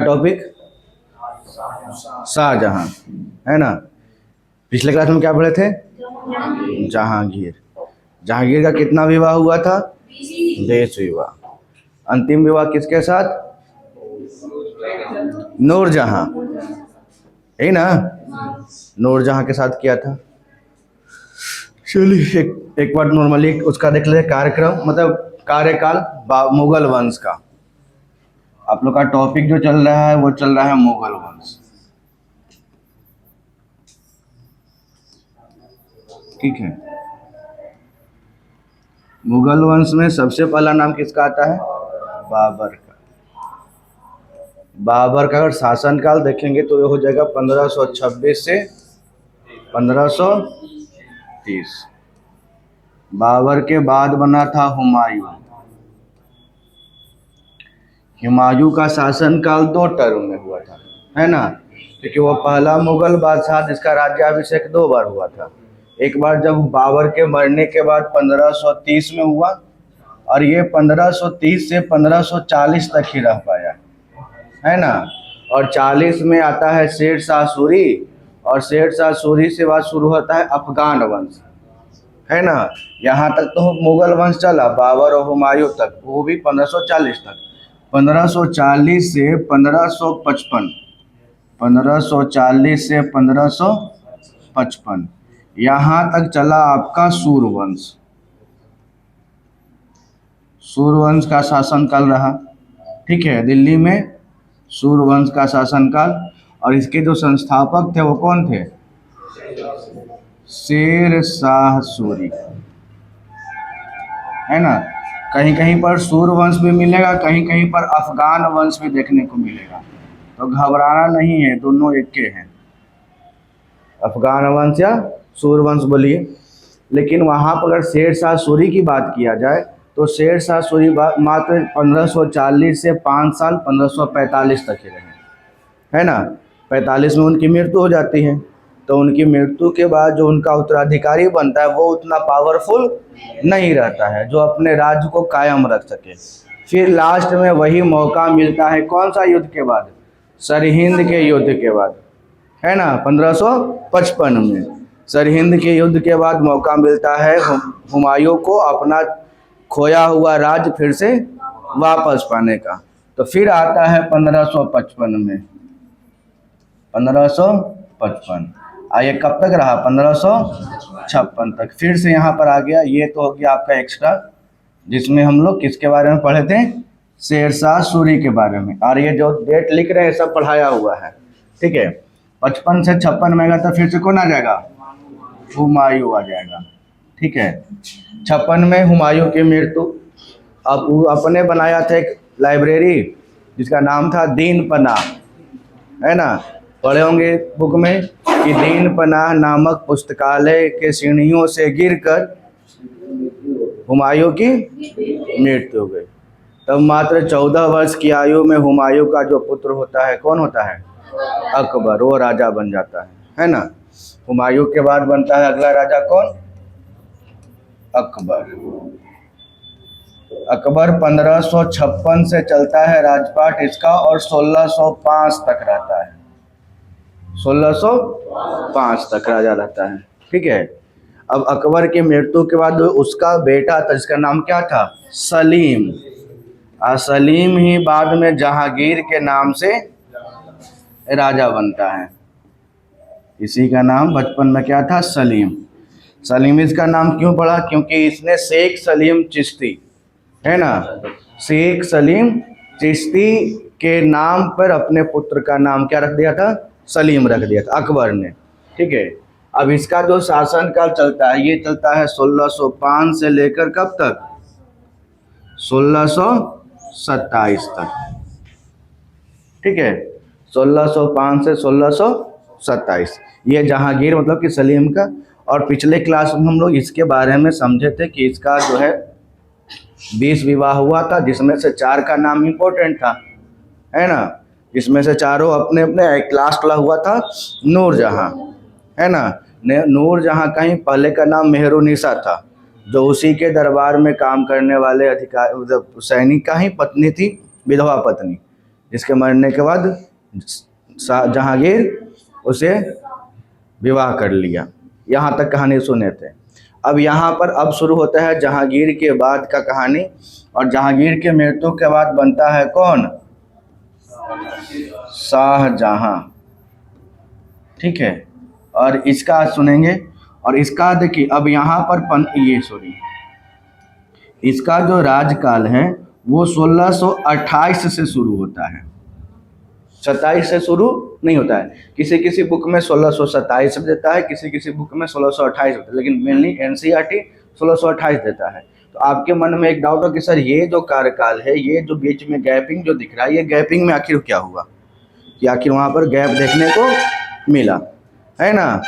Topic Shahjahan, है ना। पिछले क्लास में क्या पढ़े थे? जहांगीर। जहांगीर का कितना विवाह हुआ था? 20 विवाह। अंतिम विवाह किसके साथ? नूरजहां, है ना। नूरजहां के साथ किया था। चलिए एक बार नॉर्मली उसका देख लेते कार्यक्रम, मतलब कार्यकाल मुगल वंश का। आप लोग का टॉपिक जो चल रहा है वो चल रहा है मुगल वंश, ठीक है। मुगल वंश में सबसे पहला नाम किसका आता है? बाबर का। बाबर का अगर शासनकाल देखेंगे तो ये हो जाएगा 1526 से 1530। बाबर के बाद बना था हुमायूं। हुमायूं का शासनकाल 2 टर्म में हुआ था, है ना, क्योंकि वो पहला मुगल बादशाह जिसका राज्याभिषेक 2 बार हुआ था। एक बार जब बाबर के मरने के बाद 1530 में हुआ, और ये 1530 से 1540 तक ही रह पाया, है ना। और 40 में आता है शेर शाह सूरी, और शेर शाह सूरी से बाद शुरू होता है अफगान वंश, है ना। यहाँ तक तो मुगल वंश चला, बाबर और हुमायूं तक, वो भी 1540 तक। 1540 से 1555, 1540 से 1555 यहाँ तक चला आपका सूर्यवंश। सूर्यवंश का शासनकाल रहा, ठीक है, दिल्ली में सूर्यवंश का शासनकाल। और इसके जो संस्थापक थे वो कौन थे? शेर शाह सूरी, है ना। कहीं कहीं पर सूर्यवंश भी मिलेगा, कहीं कहीं पर अफगान वंश भी देखने को मिलेगा, तो घबराना नहीं है, दोनों एक के हैं, अफगान वंश या सूर्यवंश बोलिए। लेकिन वहाँ पर अगर शेर शाह सूरी की बात किया जाए तो शेर शाह सूरी मात्र 1540 से 5 साल 1545 तक ही रहे, है ना। 45 में उनकी मृत्यु हो जाती है, तो उनकी मृत्यु के बाद जो उनका उत्तराधिकारी बनता है वो उतना पावरफुल नहीं रहता है जो अपने राज्य को कायम रख सके। फिर लास्ट में वही मौका मिलता है, कौन सा युद्ध के बाद? सरहिंद के युद्ध के बाद, है ना, 1555 में सरहिंद के युद्ध के बाद मौका मिलता है हुमायूं को अपना खोया हुआ राज्य फिर से वापस पाने का। तो फिर आता है 1555 में, 1555, ये कब तक रहा? 1556 तक। फिर से यहाँ पर आ गया। ये तो हो गया आपका एक्स्ट्रा, जिसमें हम लोग किसके बारे में पढ़े थे? शेर शाह सूरी के बारे में। और ये जो डेट लिख रहे हैं सब पढ़ाया हुआ है, ठीक है। 55 से 56 में आएगा तो फिर से कौन आ जाएगा? हुमायूं आ जाएगा, ठीक है। 56 में हुमायूं की मृत्यु। अब अपने बनाया था एक लाइब्रेरी जिसका नाम था दीन पनाह, है ना। पढ़े होंगे बुक में कि दीन पनाह नामक पुस्तकालय के सीढ़ियों से गिरकर हुमायूं की मृत्यु हो गई। तब मात्र 14 वर्ष की आयु में हुमायूं का जो पुत्र होता है कौन होता है? अकबर, वो राजा बन जाता है ना। हुमायूं के बाद बनता है अगला राजा कौन? अकबर। अकबर 1556 से चलता है राजपाट इसका, और 1605 तक रहता है, 1605 तक राजा रहता है, ठीक है। अब अकबर की मृत्यु के बाद उसका बेटा था जिसका नाम क्या था? सलीम। सलीम ही बाद में जहांगीर के नाम से राजा बनता है। इसी का नाम बचपन में क्या था? सलीम। सलीम इसका नाम क्यों पड़ा? क्योंकि इसने शेख सलीम चिश्ती, है ना, शेख सलीम चिश्ती के नाम पर अपने पुत्र का नाम क्या रख दिया था? सलीम रख दिया था अकबर ने, ठीक है। अब इसका जो शासनकाल चलता है ये चलता है 1605 से लेकर कब तक? 1627 तक, ठीक है। 1605 से 1627 ये जहांगीर मतलब कि सलीम का। और पिछले क्लास में हम लोग इसके बारे में समझे थे कि इसका जो है 20 विवाह हुआ था, जिसमें से 4 का नाम इम्पोर्टेंट था, है ना, जिसमें से चारों अपने अपने। एक लास्ट वाला हुआ था नूरजहां, है ना। नूरजहां का ही पहले का नाम मेहरुनिसा था, जो उसी के दरबार में काम करने वाले अधिकारी सैनिक का ही पत्नी थी, विधवा पत्नी, जिसके मरने के बाद जहांगीर उसे विवाह कर लिया। यहाँ तक कहानी सुने थे। अब यहाँ पर अब शुरू होता है जहांगीर के बाद का कहानी, और जहांगीर के मृत्यु के बाद बनता है कौन? शाहजहां। ठीक है, और इसका सुनेंगे। और इसका देखिए अब यहाँ पर इसका जो राजकाल है वो 1628 से शुरू होता है, 27 से शुरू नहीं होता है। किसी किसी बुक में 1627 देता है, किसी किसी बुक में 1628 देता है, लेकिन मेनली एनसीईआरटी 1628 देता है। तो आपके मन में एक डाउट है कि सर ये जो कार्यकाल है, ये जो बीच में गैपिंग जो दिख रहा है, ये गैपिंग में आखिर क्या हुआ, कि आखिर वहाँ पर गैप देखने को मिला है ना।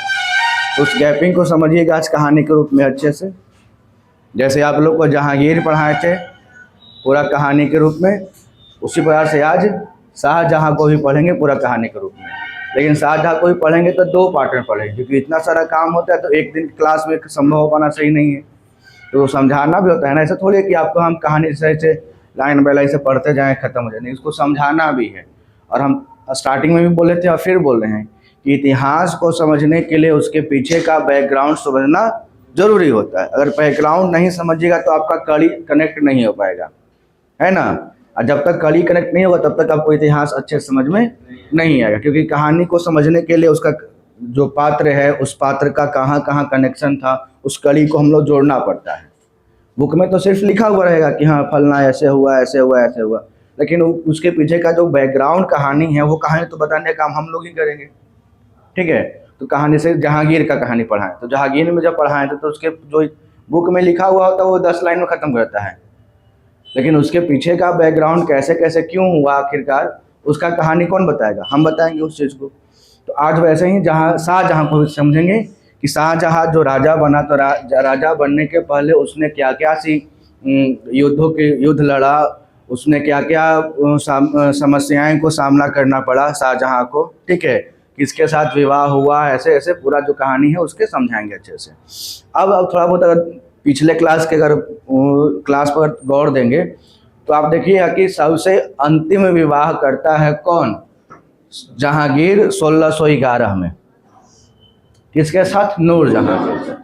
उस गैपिंग को समझिएगा आज कहानी के रूप में अच्छे से। जैसे आप लोग को जहांगीर पढ़ाए थे पूरा कहानी के रूप में, उसी प्रकार से आज शाहजहां को भी पढ़ेंगे पूरा कहानी के रूप में। लेकिन शाहजहां को भी पढ़ेंगे तो 2 पार्ट में पढ़ेंगे, क्योंकि इतना सारा काम होता है तो एक दिन क्लास में संभव हो पाना सही नहीं है, तो समझाना भी होता है ना। ऐसा थोड़ी है कि आपको हम कहानी से लाइन बाय लाइन से पढ़ते जाएँ ख़त्म हो जाए, नहीं, उसको समझाना भी है। और हम स्टार्टिंग में भी बोले थे और फिर बोल रहे हैं कि इतिहास को समझने के लिए उसके पीछे का बैकग्राउंड समझना जरूरी होता है। अगर बैकग्राउंड नहीं समझिएगा तो आपका कड़ी कनेक्ट नहीं हो पाएगा, है ना। और जब तक कड़ी कनेक्ट नहीं होगा तब तक आपको इतिहास अच्छे समझ में नहीं आएगा, क्योंकि कहानी को समझने के लिए उसका जो पात्र है उस पात्र का कहाँ कहाँ कनेक्शन था, उस कड़ी को हम लोग जोड़ना पड़ता है। बुक में तो सिर्फ लिखा हुआ रहेगा कि हाँ फलना ऐसे हुआ ऐसे हुआ ऐसे हुआ, लेकिन उसके पीछे का जो बैकग्राउंड कहानी है वो कहानी तो बताने का काम हम लोग ही करेंगे। ठीक है, तो कहानी से जहांगीर का कहानी पढ़ाएं, तो जहांगीर में जब पढ़ाएं तो उसके जो बुक में लिखा हुआ होता है वो 10 लाइन में ख़त्म करता है, लेकिन उसके पीछे का बैकग्राउंड कैसे कैसे क्यों हुआ आखिरकार, उसका कहानी कौन बताएगा? हम बताएंगे उस चीज़ को। तो आज वैसे ही शाहजहां को समझेंगे कि शाहजहां जो राजा बना, तो राजा बनने के पहले उसने क्या क्या सी युद्ध लड़ा, उसने क्या क्या समस्याएं को सामना करना पड़ा शाहजहां को। ठीक है, किसके साथ विवाह हुआ, ऐसे ऐसे पूरा जो कहानी है उसके समझाएंगे अच्छे से। अब थोड़ा बहुत अगर पिछले क्लास के क्लास पर गौर देंगे तो आप देखिएगा कि सबसे अंतिम विवाह करता है कौन? जहांगीर 1611 में। किसके साथ? नूरजहां के साथ।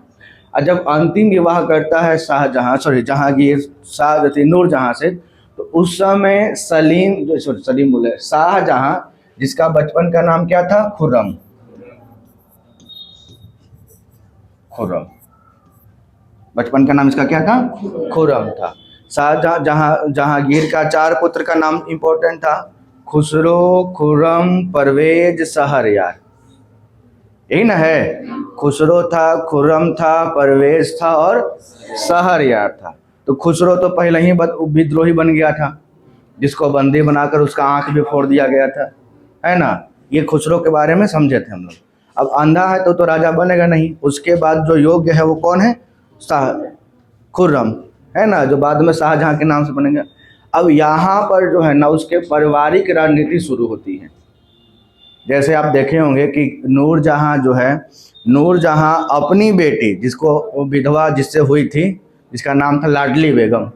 और जब अंतिम विवाह करता है जहांगीर नूरजहां से, तो उस समय शाहजहां, जिसका बचपन का नाम क्या था? खुर्रम। बचपन का नाम इसका क्या था? खुर्रम था। जहांगीर का 4 पुत्र का नाम इंपॉर्टेंट था, खुसरो, खुर्रम, परवेज, शहरयार। यही ना है, खुसरो था, खुर्रम था, परवेज था और शहरयार था। तो खुसरो तो पहले ही विद्रोही बन गया था, जिसको बंदी बनाकर उसका आंख भी फोड़ दिया गया था, है ना। ये खुसरो के बारे में समझे थे हम लोग। अब अंधा है तो राजा बनेगा नहीं। उसके बाद जो योग्य है वो कौन है? खुर्रम, है ना, जो बाद में शाहजहां के नाम से बनेगा। अब यहाँ पर जो है ना उसके पारिवारिक राजनीति शुरू होती है। जैसे आप देखे होंगे कि नूरजहां जो है, नूरजहां अपनी बेटी, जिसको विधवा जिससे हुई थी, जिसका नाम था लाडली बेगम,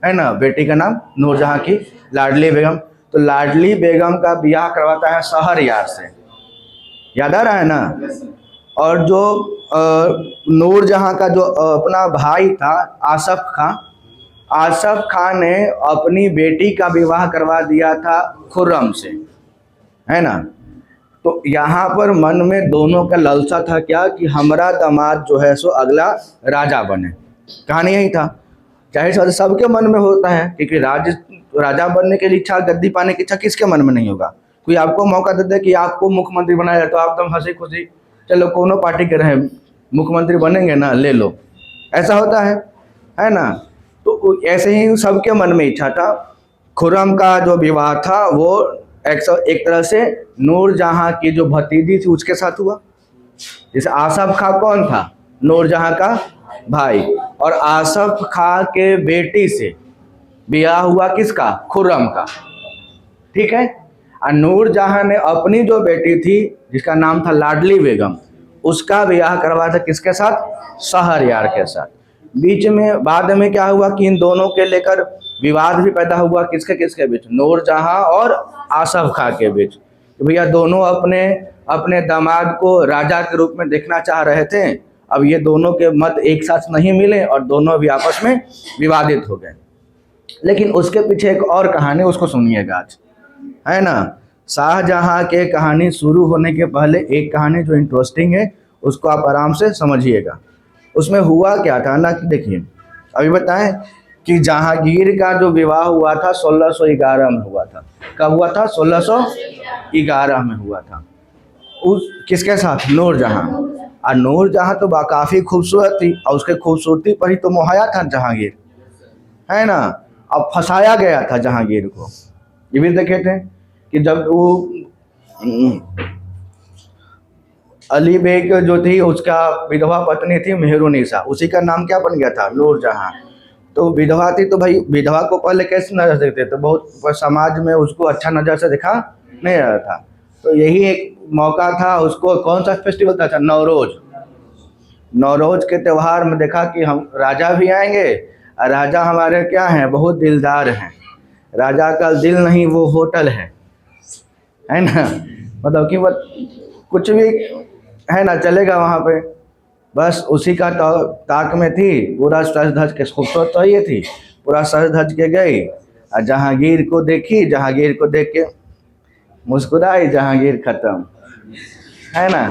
है ना, बेटी का नाम नूरजहां की लाडली बेगम, तो लाडली बेगम का ब्याह करवाता है शहरयार से। याद आ रहा है ना। और जो नूरजहां का जो अपना भाई था आसफ खां ने अपनी बेटी का विवाह करवा दिया था खुर्रम से, है ना। तो यहाँ पर मन में दोनों का लालसा था क्या, कि हमारा दामाद जो है सो अगला राजा बने। कहानी यही था। जाहिर सी सबके मन में होता है, क्योंकि राजा बनने की इच्छा, गद्दी पाने की इच्छा किसके मन में नहीं होगा। कोई आपको मौका दे दे कि आपको मुख्यमंत्री बनाया जाए तो आप एकदम हंसी खुशी, चलो कोनो पार्टी के रहे मुख्यमंत्री बनेंगे ना, ले लो, ऐसा होता है ना। तो ऐसे ही सबके मन में इच्छा था। खुर्रम का जो विवाह था वो एक तरह से नूरजहां की जो भतीजी थी उसके साथ हुआ। जैसे आसफ खां कौन था? नूरजहां का भाई। और आसफ खां के बेटी से ब्याह हुआ किसका? खुर्रम का। ठीक है। और नूरजहां ने अपनी जो बेटी थी जिसका नाम था लाडली बेगम, उसका ब्याह करवाया था किसके साथ? शहरयार के साथ। बीच में बाद में क्या हुआ कि इन दोनों के लेकर विवाद भी पैदा हुआ किसके किसके बीच, नूरजहां और आसफ खां के बीच। कि भैया दोनों अपने अपने दामाद को राजा के रूप में देखना चाह रहे थे। अब ये दोनों के मत एक साथ नहीं मिले और दोनों भी आपस में विवादित हो गए। लेकिन उसके पीछे एक और कहानी, उसको सुनिएगा आज, है ना। शाहजहां के कहानी शुरू होने के पहले एक कहानी जो इंटरेस्टिंग है उसको आप आराम से समझिएगा। उसमें हुआ क्या था ना कि देखिए, अभी बताएं कि जहांगीर का जो विवाह हुआ था 1611 में हुआ था। कब हुआ था? 1611 में हुआ था। उस किसके साथ? नूरजहां। और नूरजहां तो काफ़ी खूबसूरत थी और उसके खूबसूरती पर ही तो मोहाया था जहांगीर, है ना। अब फंसाया गया था जहांगीर को। ये भी देखे थे कि जब वो अली बेग जो थी उसका विधवा पत्नी थी मेहरुनिसा, उसी का नाम क्या बन गया था? नूरजहां। तो विधवा थी तो भाई विधवा को पहले कैसे नज़र से देखते थे? तो बहुत समाज में उसको अच्छा नज़र से देखा नहीं रहा था। तो यही एक मौका था उसको। कौन सा फेस्टिवल था? नवरोज। नवरोज के त्यौहार में देखा कि हम राजा भी आएंगे और राजा हमारे क्या हैं? बहुत दिलदार हैं। राजा का दिल नहीं वो होटल है ना। मतलब कि वो कुछ भी है ना चलेगा वहाँ पे। बस उसी का ताक में थी। पूरा सज धज के, खूबसूरत तो ये थी, पूरा सज धज के गई और जहांगीर को देखी। जहांगीर को देख के मुस्कुराई, जहांगीर खत्म, है ना।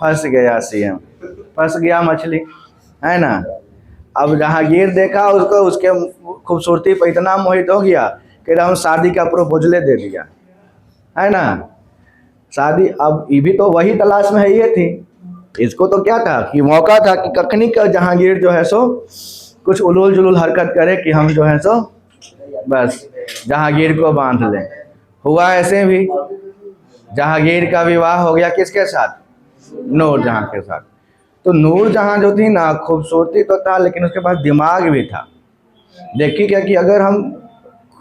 फंस गया सीएम, फंस गया मछली, है ना। अब जहांगीर देखा उसको, उसके खूबसूरती पर इतना मोहित हो गया कि हम शादी का प्रपोजल दे दिया, है ना। शादी, अब ये भी तो वही तलाश में है ये थी। इसको तो क्या था कि मौका था कि कखनी का जहांगीर जो है सो कुछ उलूल जुलूल हरकत करे कि हम जो है सो बस जहांगीर को बांध लें। हुआ ऐसे भी। जहांगीर का विवाह हो गया किसके साथ? नूरजहां के साथ। तो नूरजहां जो थी ना, खूबसूरती तो था लेकिन उसके पास दिमाग भी था। देखिए क्या कि अगर हम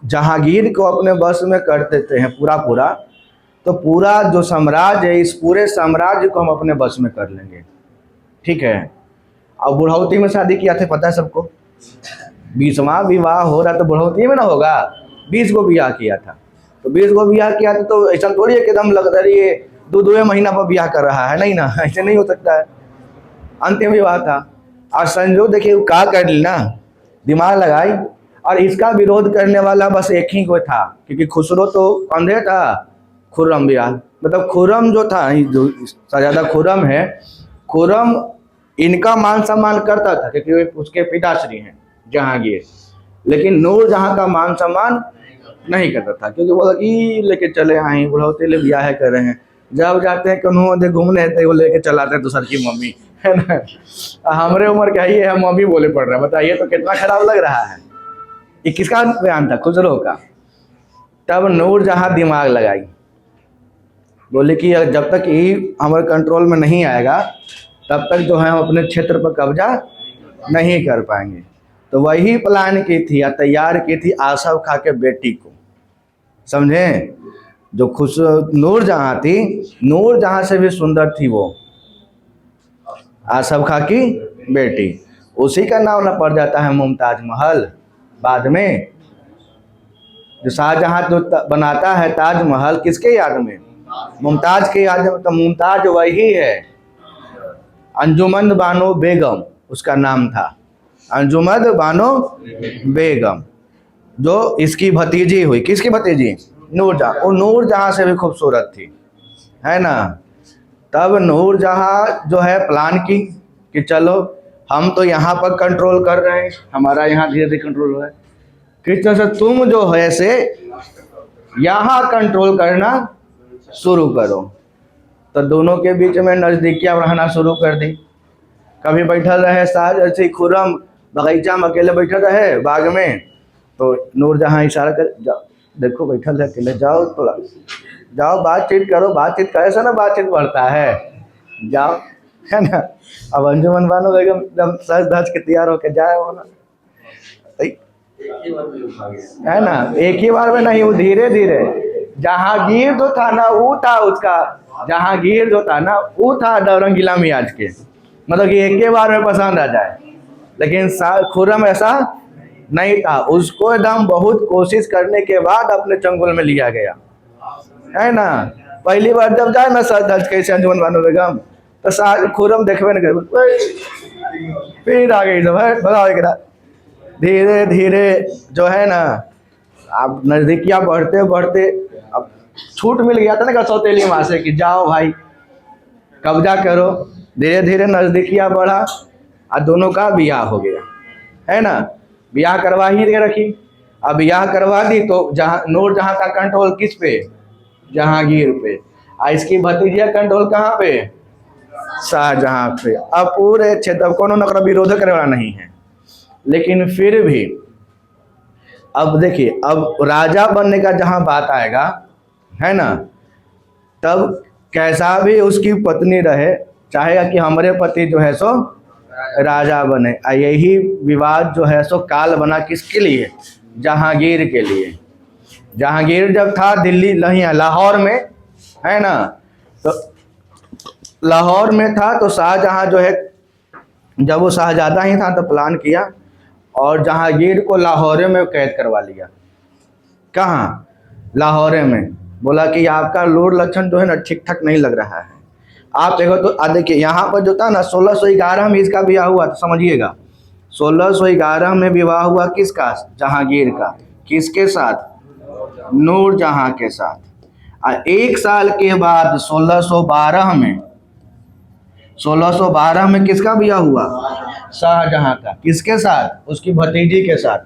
जहांगीर को अपने बस में कर देते हैं पूरा, तो पूरा जो साम्राज्य है, इस पूरे साम्राज्य को हम अपने बस में कर लेंगे, ठीक है। अब बुढ़ौती में शादी किया थे, पता है सबको। 20वां विवाह हो रहा तो बुढ़ौती में ना होगा। 20 को ब्याह किया था। तो 20 को ब्याह किया था तो ऐसा थोड़ी है कि एकदम लगता है ये 2 महीना पर ब्याह कर रहा है, नहीं ना, ऐसे नहीं हो सकता है। अंतिम विवाह था। और संजोग देखिए क्या कर ली ना, दिमाग लगाई। और इसका विरोध करने वाला बस एक ही को था, क्योंकि खुसरो तो अंधे था, खुर्रम भी। मतलब खुर्रम जो था, जो शहजादा खुर्रम है, खुर्रम इनका मान सम्मान करता था क्योंकि वे उसके पिताश्री हैं जहांगीर। लेकिन नूरजहां का मान सम्मान नहीं करता था, क्योंकि बोला कि लेके चले आए बुढ़ौती ले ब्याह कर रहे हैं। जब जाते हैं कन्हू घूमने थे वो लेके चलाते दूसर की मम्मी, है ना। हमारे उम्र का ही है, मम्मी बोले पड़ रहा है। बताइए तो कितना खराब लग रहा है। ये किसका बयान था? खुसरो का। तब नूरजहां दिमाग लगाई, बोले कि जब तक ये हमारे कंट्रोल में नहीं आएगा तब तक जो है हम अपने क्षेत्र पर कब्जा नहीं कर पाएंगे। तो वही प्लान की थी या तैयार की थी आसफ खां के बेटी को, समझे। जो नूरजहां थी, नूरजहां से भी सुंदर थी वो, आसफ खां की बेटी। उसी का नाम न पड़ जाता है मुमताज महल बाद में। जो शाहजहां जो बनाता है ताजमहल किसके याद में? मुमताज के याद में। तो मुमताज वही है, अंजुमन बानो बेगम उसका नाम था, अंजुमन बानो बेगम, जो इसकी भतीजी हुई। किसकी भतीजी? नूरजहां। वो नूरजहां से भी खूबसूरत थी, है ना। तब नूरजहां जो है प्लान की कि चलो हम तो यहाँ पर कंट्रोल कर रहे हैं, हमारा यहाँ धीरे धीरे कंट्रोल हो रहा है, किस तरह से तुम जो है से यहाँ कंट्रोल करना शुरू करो। तो दोनों के बीच में नज़दीकियाँ बढ़ाना शुरू कर दी। कभी बैठल रहे साज ऐसे खुर्रम बगीचा में अकेले बैठल रहे बाग में, तो नूरजहां इशारा कर, जाओ देखो बैठल है अकेले, जाओ थोड़ा जाओ बातचीत करो, बातचीत करे से ना बातचीत बढ़ता है, जाओ, है ना। अब अंजुमन बानो बेगम एकदम सज धज के तैयार होके जाए वो ना, है ना। एक ही बार में नहीं, वो धीरे धीरे। जहांगीर जो था ना वो था उसका, जहांगीर जो था ना वो था दौरंगीला मियाज के, मतलब कि एक ही बार में पसंद आ जाए। लेकिन खुर्रम ऐसा नहीं था, उसको एकदम बहुत कोशिश करने के बाद अपने चंगुल में लिया गया, है ना। पहली बार जब जाए ना सर दर्ज कैसे अंजुमन बानो बेगम, तो साज खुरम देखबे न करे, फिर आ गई सब, है बताओ एक रात। धीरे धीरे जो है ना, अब नजदीकियां बढ़ते बढ़ते, अब छूट मिल गया था ना सौतेली माँ से कि जाओ भाई कब्जा करो। धीरे धीरे नजदीकियां बढ़ा और दोनों का ब्याह हो गया, है ना। ब्याह करवा ही दे रखी। अब ब्याह करवा दी तो जहाँ नूरजहां का कंट्रोल किस पे, जहांगीर पे, और इसकी भतीजिया कंट्रोल कहाँ पे, शाहजहां पे। अब पूरे क्षेत्र कोनो नकर विरोध करे वाला नहीं है, लेकिन फिर भी अब देखिए, अब राजा बनने का जहां बात आएगा, है ना, तब कैसा भी उसकी पत्नी रहे, चाहेगा कि हमारे पति जो है सो राजा बने। यही विवाद जो है सो काल बना किसके लिए, जहांगीर के लिए। जहांगीर जब था दिल्ली नहीं लाहौर में, है ना, तो लाहौर में था तो शाहजहां जो है, जब वो शाहजादा ही था तो प्लान किया और जहांगीर को लाहौर में कैद करवा लिया। कहाँ, लाहौर में। बोला कि आपका लूर लक्षण जो है ना ठीक ठाक नहीं लग रहा है, आप देखो तो देखिए यहाँ पर जो था ना 1611 में इसका ब्याह हुआ, तो समझिएगा 1611 में विवाह हुआ किसका, जहांगीर का। किसके साथ, नूरजहां के साथ। और एक साल के बाद 1612 में किसका ब्याह हुआ, शाहजहां का। किसके साथ, उसकी भतीजी के साथ,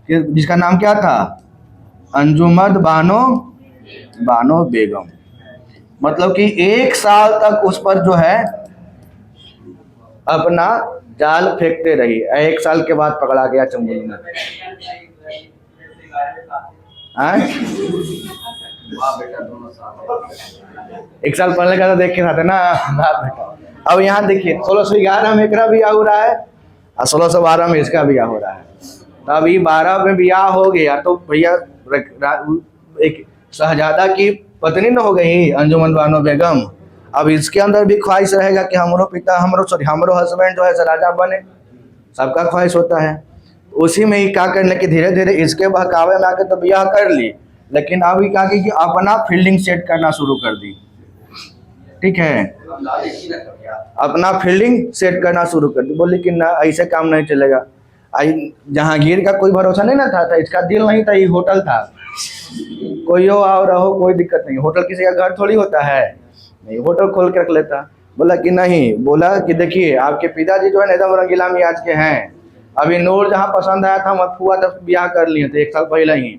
जिसका नाम क्या था, अंजुमन बानो बेगम। मतलब कि एक साल तक उस पर जो है अपना जाल फेंकते रही। एक साल के बाद पकड़ा गया चंगुल में। एक साल पहले का तो देख के था ना बेटा। अब यहाँ देखिए 1611 में एकरा ब्याह हो रहा है और 1612 में इसका ब्याह हो रहा है। तो अभी 12 में ब्याह हो गया तो भैया एक शहजादा की पत्नी न हो गई अंजुमन बानो बेगम। अब इसके अंदर भी ख्वाहिश रहेगा कि हमारो हस्बैंड जो है राजा बने, सबका ख्वाहिश होता है। उसी में ही क्या करने की धीरे धीरे इसके बहकावे में आके तो ब्याह कर ली, लेकिन अभी क्या की कि अपना फील्डिंग सेट करना शुरू कर दी। ठीक है, अपना फील्डिंग सेट करना शुरू कर दी। बोली कि ना ऐसे काम नहीं चलेगा। जहांगीर का कोई भरोसा नहीं ना था, इसका दिल नहीं था, ये होटल था, कोई हो आओ रहो कोई दिक्कत नहीं। होटल किसी का घर थोड़ी होता है, नहीं होटल खोल के रख लेता। बोला कि नहीं, बोला कि देखिए आपके पिताजी जो है ना एकदम रंगीला मिजाज के हैं। अभी नूरजहां पसंद आया था, मत हुआ तब ब्याह कर लिए थे 1 साल पहले ही।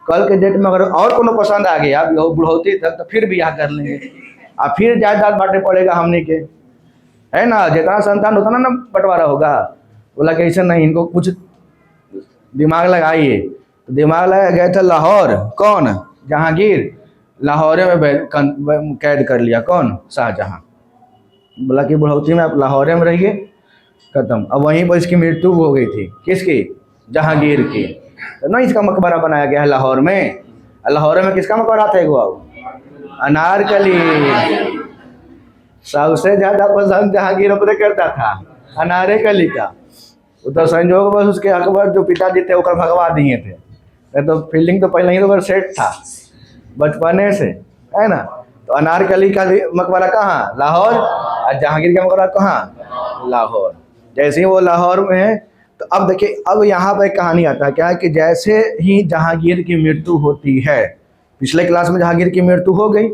कल के डेट में अगर और कोनो पसंद आ गया बुढ़ौती तक, तो फिर ब्याह कर लेंगे और फिर जायदाद बांटने पड़ेगा हमने के, है ना, जितना संतान उतना ना बंटवारा होगा। बोला कि ऐसा नहीं, इनको कुछ दिमाग लगाइए। तो दिमाग लगा गए थे लाहौर, कौन, जहांगीर। लाहौर में कैद कर लिया, कौन, शाहजहां। बोला कि बुढ़ौती में आप लाहौर में रहिए, खत्म। अब वहीं पर इसकी मृत्यु हो गई थी, किसकी, जहांगीर की। तो ना इसका मकबरा बनाया गया है लाहौर में। लाहौर में किसका मकबरा था, एगो अनारकली। सबसे ज्यादा पसंद जहांगीर अपने करता था अनारकली का। तो संजोग बस उसके अकबर जो पिताजी थे वो भगवा दिए थे। तो फील्डिंग तो पहले ही तो सेट था बचपने से, है ना। तो अनारकली का मकबरा कहाँ, लाहौर, और जहांगीर का मकबरा कहाँ, लाहौर। जैसे ही वो लाहौर में है, तो अब देखिए अब यहाँ पर कहानी आता है क्या है कि जैसे ही जहांगीर की मृत्यु होती है, पिछले क्लास में जहांगीर की मृत्यु हो गई,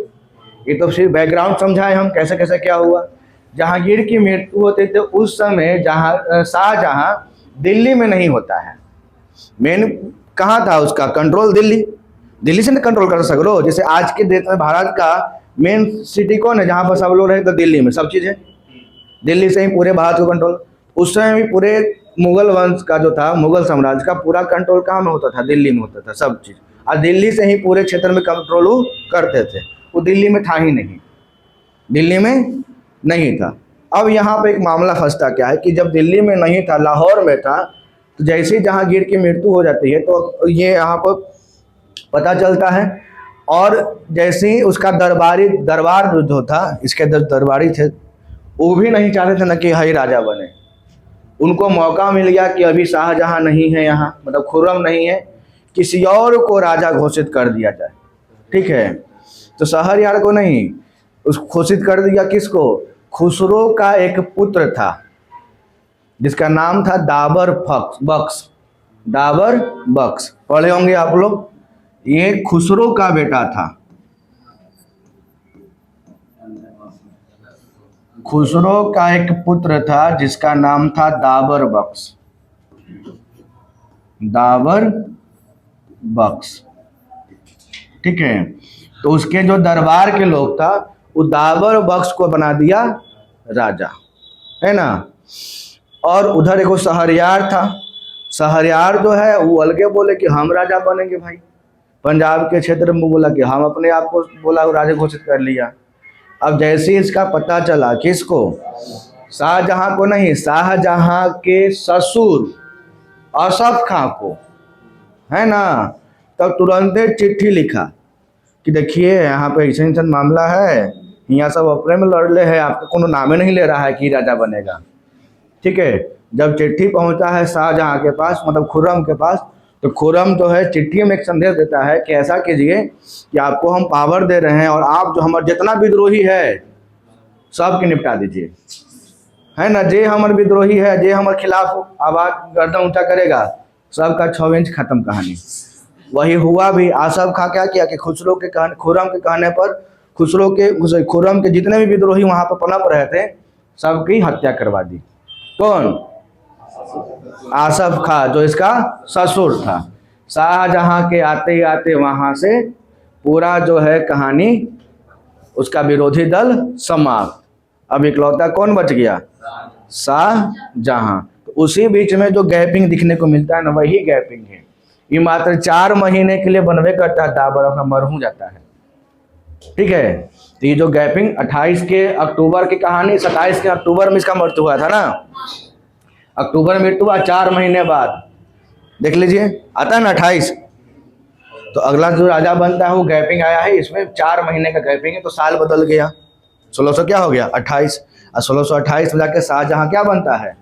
ये तो सिर्फ बैकग्राउंड समझाए हम कैसे कैसे क्या हुआ। जहांगीर की मृत्यु होती तो उस समय शाहजहां दिल्ली में नहीं होता है। मेन कहाँ था उसका कंट्रोल, दिल्ली से नहीं कंट्रोल कर सको। जैसे आज के डेट में भारत का मेन सिटी कौन है, जहाँ पर सब लोग रहे, तो दिल्ली में सब चीज़ है, दिल्ली से ही पूरे भारत को कंट्रोल। उस समय भी पूरे मुगल वंश का जो था, मुगल साम्राज्य का पूरा कंट्रोल कहाँ में होता था, दिल्ली में होता था सब चीज़। और दिल्ली से ही पूरे क्षेत्र में कंट्रोल करते थे। वो दिल्ली में था ही नहीं, दिल्ली में नहीं था। अब यहाँ पे एक मामला फंसता क्या है कि जब दिल्ली में नहीं था, लाहौर में था, तो जैसे ही जहांगीर की मृत्यु हो जाती है तो ये यहाँ पर पता चलता है। और जैसे ही उसका दरबार जो था, इसके दरबारी थे, वो भी नहीं चाहते थे ना कि हाई राजा बने। उनको मौका मिल गया कि अभी शाहजहां नहीं है यहाँ, मतलब खुर्रम नहीं है, किसी और को राजा घोषित कर दिया जाए। ठीक है, तो शहरयार को नहीं, उस घोषित कर दिया किसको? खुसरो का एक पुत्र था जिसका नाम था दाबर बख्श। दाबर बख्श पढ़े होंगे आप लोग, ये खुसरो का बेटा था। खुसरो का एक पुत्र था जिसका नाम था दाबर बख्श। दाबर बख्श, ठीक है। तो उसके जो दरबार के लोग था, वो दाबर बख्श को बना दिया राजा, है ना। और उधर एक शहरयार था। शहरयार जो है वो अलगे बोले कि हम राजा बनेंगे भाई। पंजाब के क्षेत्र में बोला कि हम अपने आप को बोला राजा घोषित कर लिया। अब जैसे इसका पता चला, किसको? शाहजहां को नहीं, शाहजहां के ससुर असफ खां को, है ना। तब तुरंत चिट्ठी लिखा कि देखिए यहाँ पे ऐसा ऐसा मामला है, यहाँ सब अपने में लड़ ले है, आपका कोनो नामे नहीं ले रहा है कि राजा बनेगा। ठीक है, जब चिट्ठी पहुंचा है शाहजहां के पास, मतलब खुर्रम के पास, तो खुर्रम जो है चिट्ठी में एक संदेश देता है कि ऐसा कीजिए कि आपको हम पावर दे रहे हैं और आप जो हमारे जितना विद्रोही है सबके निपटा दीजिए, है ना। जे हमारे विद्रोही है, जे हमारे खिलाफ आवाज गर्दन ऊंचा करेगा, सबका 6 इंच खत्म कहानी। वही हुआ भी। आसफ खां क्या किया कि खुसरो के कहने, खुर्रम के कहने पर खुर्रम के जितने भी विद्रोही वहां पर पनप रहे थे सबकी हत्या करवा दी। कौन? आसफ खां, जो इसका ससुर था। शाहजहां के आते ही आते वहां से पूरा जो है कहानी, उसका विरोधी दल समाप्त। अब इकलौता कौन बच गया? शाहजहां। तो उसी बीच में जो गैपिंग दिखने को मिलता है ना, वही गैपिंग है। ये मात्र 4 महीने के लिए बनवे करता है, दाबर अपना मरहूं जाता है। ठीक है, तो ये जो गैपिंग 28 के अक्टूबर की कहानी, 27 के अक्टूबर में इसका मृत्यु हुआ था ना, अक्टूबर में मृत्यु हुआ, 4 महीने बाद देख लीजिए आता है ना 28। तो अगला जो राजा बनता है वो गैपिंग आया है, इसमें 4 महीने का गैपिंग है, तो साल बदल गया। 1600 क्या हो गया? 28। और 1628 में जाके शाहजहां क्या बनता है?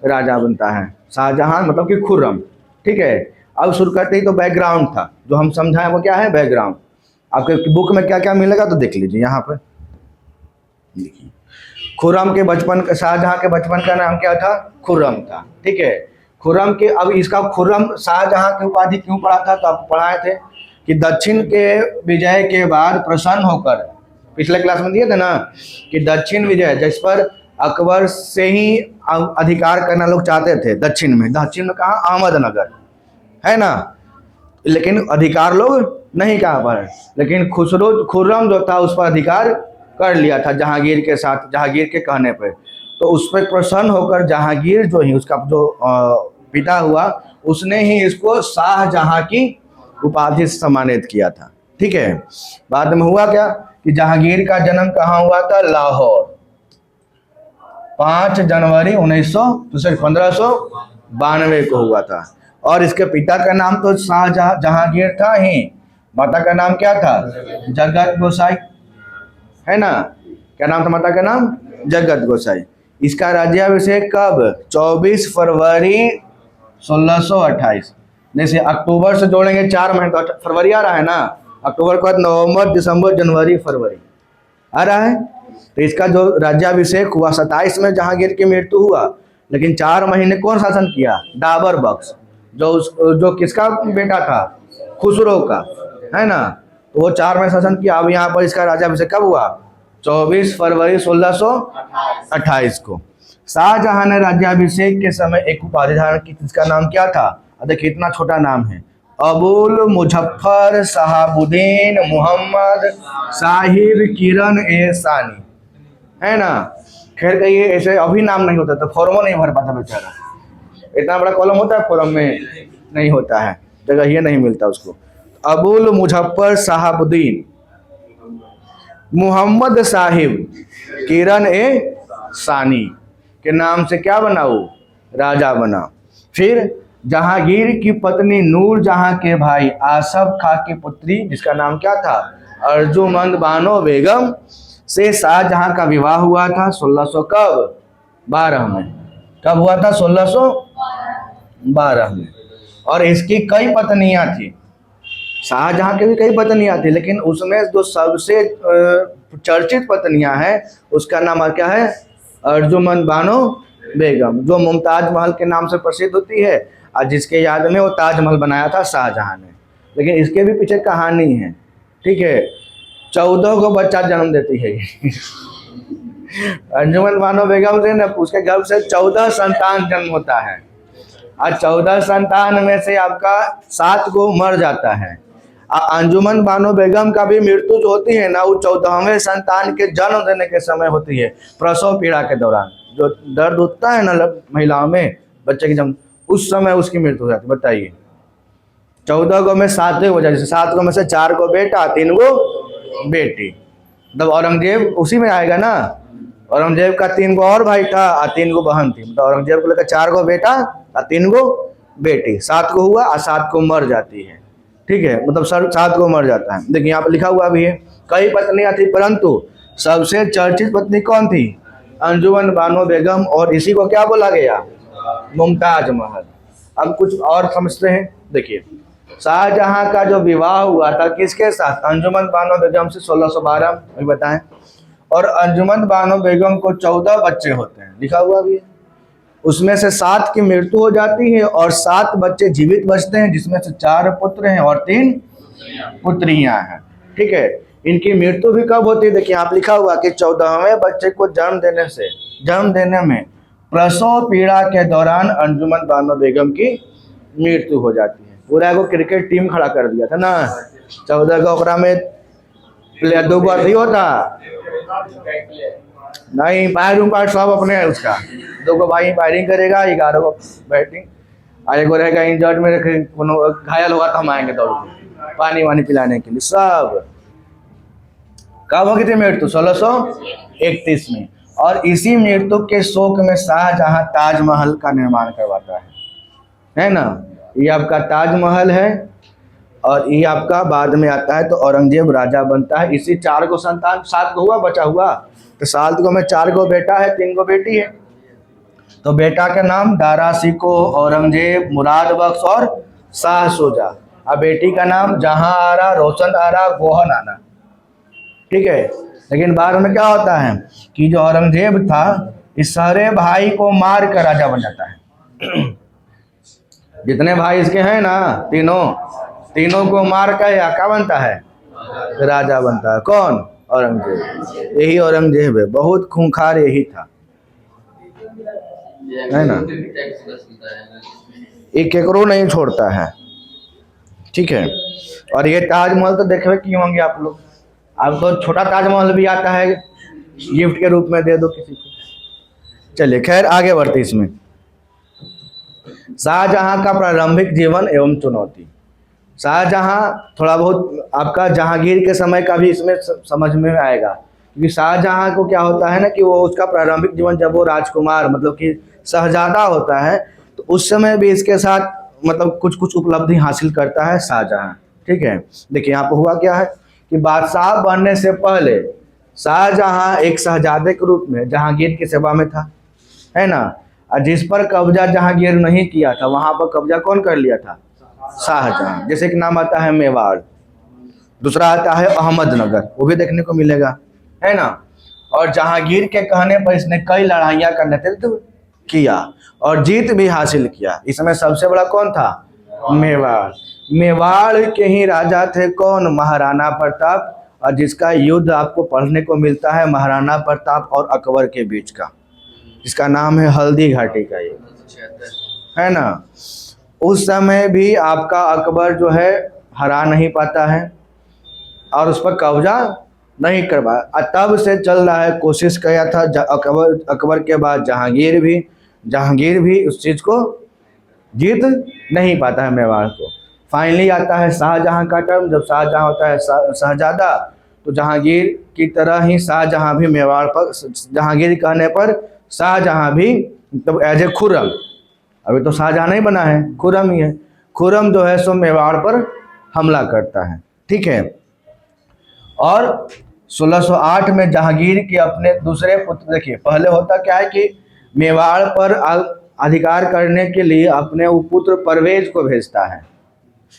राजा बनता है। शाहजहां मतलब कि खुर्रम। ठीक है, अब शुरू करते ही तो बैकग्राउंड था जो हम समझाएं, वो क्या है? बैकग्राउंड। आपके बुक में क्या क्या मिलेगा तो देख लीजिए यहाँ पर। देखिए, खुर्रम के बचपन, शाहजहां के बचपन का नाम क्या था? खुर्रम था। ठीक है, खुर्रम के, अब इसका खुर्रम शाहजहां की उपाधि क्यों पड़ा था? तो आपको पढ़ाए थे कि दक्षिण के विजय के बाद प्रसन्न होकर, पिछले क्लास में दिए थे ना कि दक्षिण विजय, जिस पर अकबर से ही अधिकार करना लोग चाहते थे, दक्षिण में कहा? अहमदनगर, है ना। लेकिन अधिकार लोग नहीं कहा पर, लेकिन खुर्रम जो था उस पर अधिकार कर लिया था जहांगीर के साथ, जहांगीर के कहने पर। तो उस पर प्रसन्न होकर जहांगीर जो ही उसका जो पिता हुआ, उसने ही इसको शाहजहां की उपाधि से सम्मानित किया था। ठीक है, बाद में हुआ क्या कि जहांगीर का जन्म कहाँ हुआ था? लाहौर, 5 जनवरी 1592 को हुआ था। और इसके पिता का नाम तो जहांगीर था ही, माता का नाम क्या था? जगत गोसाई, है ना। क्या नाम था माता का नाम? जगत गोसाई। इसका राज्याभिषेक कब? 24 फरवरी 1628। जैसे अक्टूबर से जोड़ेंगे 4 महीने, तो फरवरी आ रहा है ना, अक्टूबर के बाद नवंबर, दिसंबर, जनवरी, फरवरी आ रहा है। तो इसका जो राज्याभिषेक हुआ 27 में जहांगीर की मृत्यु हुआ, लेकिन 4 महीने कौन शासन किया? दाबर बख्श, जो किसका बेटा था? खुसरो का, है ना। तो वो 4 महीने शासन किया। अब यहाँ पर इसका राज्याभिषेक कब हुआ? 24 फरवरी 1628 को। शाहजहां ने राज्याभिषेक के समय एक उपाधि धारण की, जिसका नाम क्या था? देखिए इतना छोटा नाम है, अबुल मुजफ्फर शहाबुद्दीन मोहम्मद साहिब किरण ए सानी, है ना। खैर कहिए ऐसे अभी नाम नहीं होता तो फॉर्मो नहीं भर पाता बेचारा, इतना बड़ा कॉलम होता है फॉर्म में नहीं होता है, जगह ये नहीं मिलता उसको। अबुल मुजफ्फर शहाबुद्दीन मोहम्मद साहिब किरण ए सानी के नाम से क्या बना? वो राजा बना। फिर जहांगीर की पत्नी नूर जहां के भाई आसफ खां की पुत्री, जिसका नाम क्या था? अर्जुमंद बानो बेगम से शाहजहां का विवाह हुआ था 1600 कब? 12 में। कब हुआ था? 1612 में। और इसकी कई पत्नियां थी, शाहजहां की भी कई पत्नियां थी, लेकिन उसमें जो सबसे चर्चित पत्नियां हैं उसका नाम क्या है? अर्जुमंद बानो बेगम, जो मुमताज महल के नाम से प्रसिद्ध होती है और जिसके याद में वो ताजमहल बनाया था शाहजहां ने। लेकिन इसके भी पीछे कहानी है, ठीक है। 14 को बच्चा जन्म देती है अंजुमन बानो बेगम से ना, उसके गर्भ से 14 संतान जन्म होता है और 14 संतान में से आपका 7 को मर जाता है। अंजुमन बानो बेगम का भी मृत्यु जो होती है ना, वो 14वें संतान के जन्म देने के समय होती है, प्रसव पीड़ा के दौरान। जो दर्द होता है ना महिलाओं में बच्चे की जन्म, उस समय उसकी मृत्यु हो जाती है। बताइए, 14 को में 7 हो जाए, जैसे 7 को में से 4 को बेटा, 3 को बेटी। मतलब औरंगजेब उसी में आएगा ना। औरंगजेब का 3 को और भाई था और 3 को बहन थी। मतलब औरंगजेब को लेकर 4 को बेटा और 3 को बेटी। 7 को हुआ और 7 को मर जाती है, ठीक है। मतलब 7 को मर जाता है। देखिए यहाँ पे लिखा हुआ भी है, कई पत्नियां थी परंतु सबसे चर्चित पत्नी कौन थी? अंजुमन बानो बेगम। और इसी को क्या बोला गया? मुमताज महल। अब कुछ और समझते हैं। देखिए, शाहजहां का जो विवाह हुआ था किसके साथ? अंजुमन बानो बेगम से 1612 में बताएं। और अंजुमन बानो बेगम को 14 बच्चे होते हैं, लिखा हुआ भी है। उसमें से 7 की मृत्यु हो जाती है और 7 बच्चे जीवित बचते हैं, जिसमें से 4 पुत्र हैं और 3 पुत्रियां हैं, ठीक है। इनकी मृत्यु भी कब होती है? देखिए आप लिखा हुआ कि 14वें बच्चे को जन्म देने में प्रसव पीड़ा के दौरान अंजुमन बानो बेगम की मृत्यु हो जाती है। पूरा को क्रिकेट टीम खड़ा कर दिया था ना, 14 का ओकरा में प्लेयर 2 बार नहीं होता नहीं, पैर सब अपने है उसका। 2 को भाई फायरिंग करेगा, 11 को बैटिंग, और एक रहेगा इंजर्ड में, घायल होगा तो हम आएंगे दौड़ के पानी वानी पिलाने के लिए। सब कब हो गई थी मृत्यु? 1631 में। और इसी मृत्यु के शोक में शाहजहां ताजमहल का निर्माण करवाता है ना। ये आपका ताजमहल है और ये आपका बाद में आता है तो औरंगजेब राजा बनता है। इसी 4 को संतान, 7 को हुआ बचा हुआ, तो 7 को में 4 को बेटा है, 3 को बेटी है। तो बेटा के नाम दारा शिको, औरंगजेब, मुराद बख्श और शाह शुजा। और बेटी का नाम जहां आरा, रोशन आरा, गोहन आरा, ठीक है। लेकिन बाद में क्या होता है कि जो औरंगजेब था इस सारे भाई को मार कर राजा बन जाता है। जितने भाई इसके हैं ना, तीनों को मार कर क्या बनता है? राजा बनता है। कौन? औरंगजेब। यही औरंगजेब है, बहुत खूंखार यही था, है ना। ये केकरो नहीं छोड़ता है, ठीक है। और ये ताजमहल तो देखे कि होंगे आप लोग। अब तो छोटा ताजमहल भी आता है, गिफ्ट के रूप में दे दो किसी को। चलिए खैर आगे बढ़ते इसमें। शाहजहां का प्रारंभिक जीवन एवं चुनौती। शाहजहां थोड़ा बहुत आपका जहांगीर के समय का भी इसमें समझ में आएगा, क्योंकि शाहजहां को क्या होता है ना कि वो उसका प्रारंभिक जीवन जब वो राजकुमार मतलब कि शहजादा होता है तो उस समय भी इसके साथ मतलब कुछ कुछ उपलब्धि हासिल करता है शाहजहां, ठीक है। देखिए यहाँ पर हुआ क्या है कि बादशाह बनने से पहले शाहजहां एक शहजादे के रूप में जहांगीर की सेवा में था, है ना। और जिस पर कब्जा जहांगीर नहीं किया था वहां पर कब्जा कौन कर लिया था? शाहजहां। जैसे कि नाम आता है मेवाड़, दूसरा आता है अहमदनगर, वो भी देखने को मिलेगा, है ना। और जहांगीर के कहने पर इसने कई लड़ाइयां का नेतृत्व किया और जीत भी हासिल किया। इसमें सबसे बड़ा कौन था? मेवाड़। मेवाड़ के ही राजा थे कौन? महाराणा प्रताप। और जिसका युद्ध आपको पढ़ने को मिलता है महाराणा प्रताप और अकबर के बीच का, इसका नाम है हल्दी घाटी का, ये है ना। उस समय भी आपका अकबर जो है हरा नहीं पाता है और उस पर कब्जा नहीं करवाया। तब से चल रहा है, कोशिश किया था अकबर के बाद जहांगीर भी उस चीज़ को जीत नहीं पाता है मेवाड़ को। फाइनली आता है शाहजहां का टर्म, जब शाहजहां होता है शहजादा तो जहांगीर की तरह ही शाहजहां भी मेवाड़ पर, जहांगीर कहने पर शाहजहां भी मतलब एज ए खुर्रम, अभी तो शाहजहां नहीं बना है, खुर्रम ही है। खुर्रम जो है सो मेवाड़ पर हमला करता है, ठीक है। और 1608 में जहांगीर के अपने दूसरे पुत्र, देखिए पहले होता क्या है कि मेवाड़ पर अधिकार करने के लिए अपने पुत्र परवेज को भेजता है।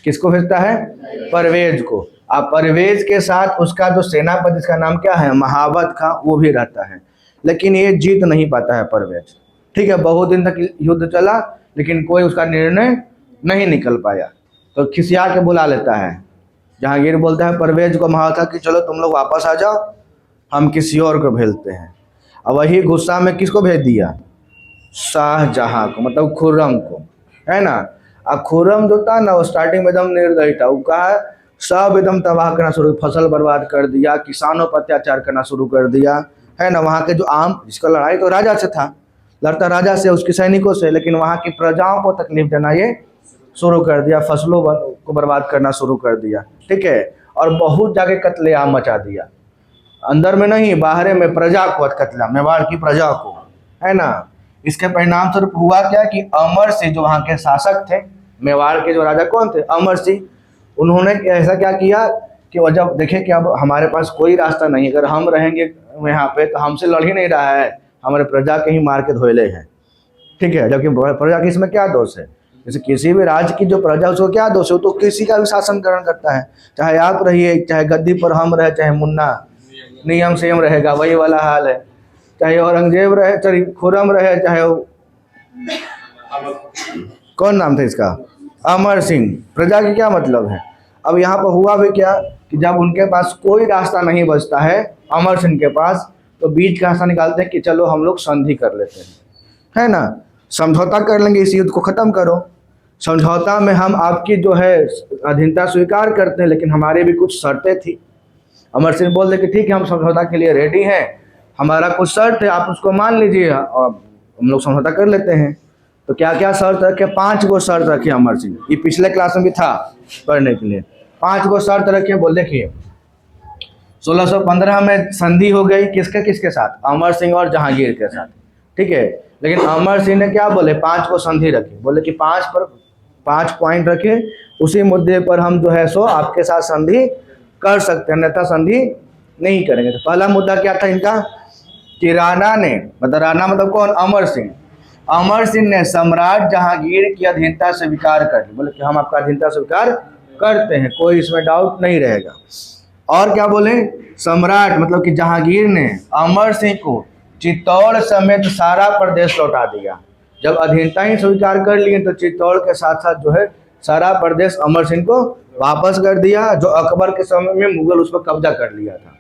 किसको भेजता है? परवेज को। अब परवेज के साथ उसका जो सेनापति, जिसका नाम क्या है, महावत खां, वो भी रहता है। लेकिन ये जीत नहीं पाता है परवेज। ठीक है, बहुत दिन तक युद्ध चला लेकिन कोई उसका निर्णय नहीं निकल पाया। तो खिसिया के बुला लेता है। जहांगीर बोलता है परवेज को, महावत खां कि चलो तुम लोग वापस आ जाओ, हम किसी और को भेजते हैं। अब वही गुस्सा में किसको भेज दिया? शाहजहां को, मतलब खुर्रम को, है ना। अब खुर्रम जो था ना, वो स्टार्टिंग में एकदम निर्दयी था। वो कहा सब एकदम तबाह करना शुरू, फसल बर्बाद कर दिया, किसानों पर अत्याचार करना शुरू कर दिया, है ना। वहाँ के जो आम, जिसका लड़ाई तो राजा से था, लड़ता राजा से, उसके सैनिकों से, लेकिन वहाँ की प्रजाओं को तकलीफ देना ये शुरू कर दिया, फसलों को बर्बाद करना शुरू कर दिया। ठीक है, और बहुत जगह कत्लेआम मचा दिया, अंदर में नहीं बाहर में, प्रजा को कत्लेआम, मेवाड़ की प्रजा को, है ना। इसके परिणाम स्वरूप हुआ क्या कि अमर सिंह जो वहाँ के शासक थे, मेवाड़ के जो राजा कौन थे? अमर सिंह। उन्होंने ऐसा क्या किया कि वो जब देखे कि अब हमारे पास कोई रास्ता नहीं, अगर हम रहेंगे यहाँ पे तो हमसे लड़ ही नहीं रहा है, हमारे प्रजा के ही मार के धोले हैं। ठीक है, जबकि प्रजा की इसमें क्या दोष है? जैसे किसी भी राज्य की जो प्रजा, उसको क्या दोष है? तो किसी का भी शासन ग्रहण करता है, चाहे आप रहिए, चाहे गद्दी पर हम रहे, चाहे मुन्ना, नियम सेम रहेगा, वही वाला हाल है। चाहे औरंगजेब रहे, चाहे खुर्रम रहे, चाहे कौन नाम था इसका, अमर सिंह। प्रजा की क्या मतलब है? अब यहाँ पर हुआ भी क्या कि जब उनके पास कोई रास्ता नहीं बचता है अमर सिंह के पास, तो बीच का रास्ता निकालते हैं कि चलो हम लोग संधि कर लेते हैं, है ना, समझौता कर लेंगे, इस युद्ध को खत्म करो। समझौता में हम आपकी जो है अधीनता स्वीकार करते हैं, लेकिन हमारी भी कुछ शर्तें थी। अमर सिंह बोल दे कि ठीक है, हम समझौता के लिए रेडी हैं, हमारा कुछ शर्त है, आप उसको मान लीजिए और हम लोग समझौता कर लेते हैं। तो क्या क्या शर्त रखे? 5 गो शर्त रखे अमर सिंह। ये पिछले क्लास में भी था पढ़ने के लिए। 5 गो शर्त रखे। बोल देखिए 1615 में संधि हो गई, किसके किसके साथ? अमर सिंह और जहांगीर के साथ। ठीक है, लेकिन अमर सिंह ने क्या बोले? 5 को संधि रखी। बोले कि 5 पॉइंट रखे, उसी मुद्दे पर हम जो है सो आपके साथ संधि कर सकते हैं, अन्यथा संधि नहीं करेंगे। तो पहला मुद्दा क्या था इनका कि राणा ने, मतलब राणा मतलब कौन? अमर सिंह। अमर सिंह ने सम्राट जहांगीर की अधीनता स्वीकार कर ली। बोले कि हम आपका अधीनता स्वीकार करते हैं, कोई इसमें डाउट नहीं रहेगा। और क्या बोले? सम्राट मतलब कि जहांगीर ने अमर सिंह को चित्तौड़ समेत सारा प्रदेश लौटा दिया। जब अधीनता ही स्वीकार कर लिए तो चित्तौड़ के साथ साथ जो है सारा प्रदेश अमर सिंह को वापस कर दिया, जो अकबर के समय में मुगल उस पर कब्जा कर लिया था,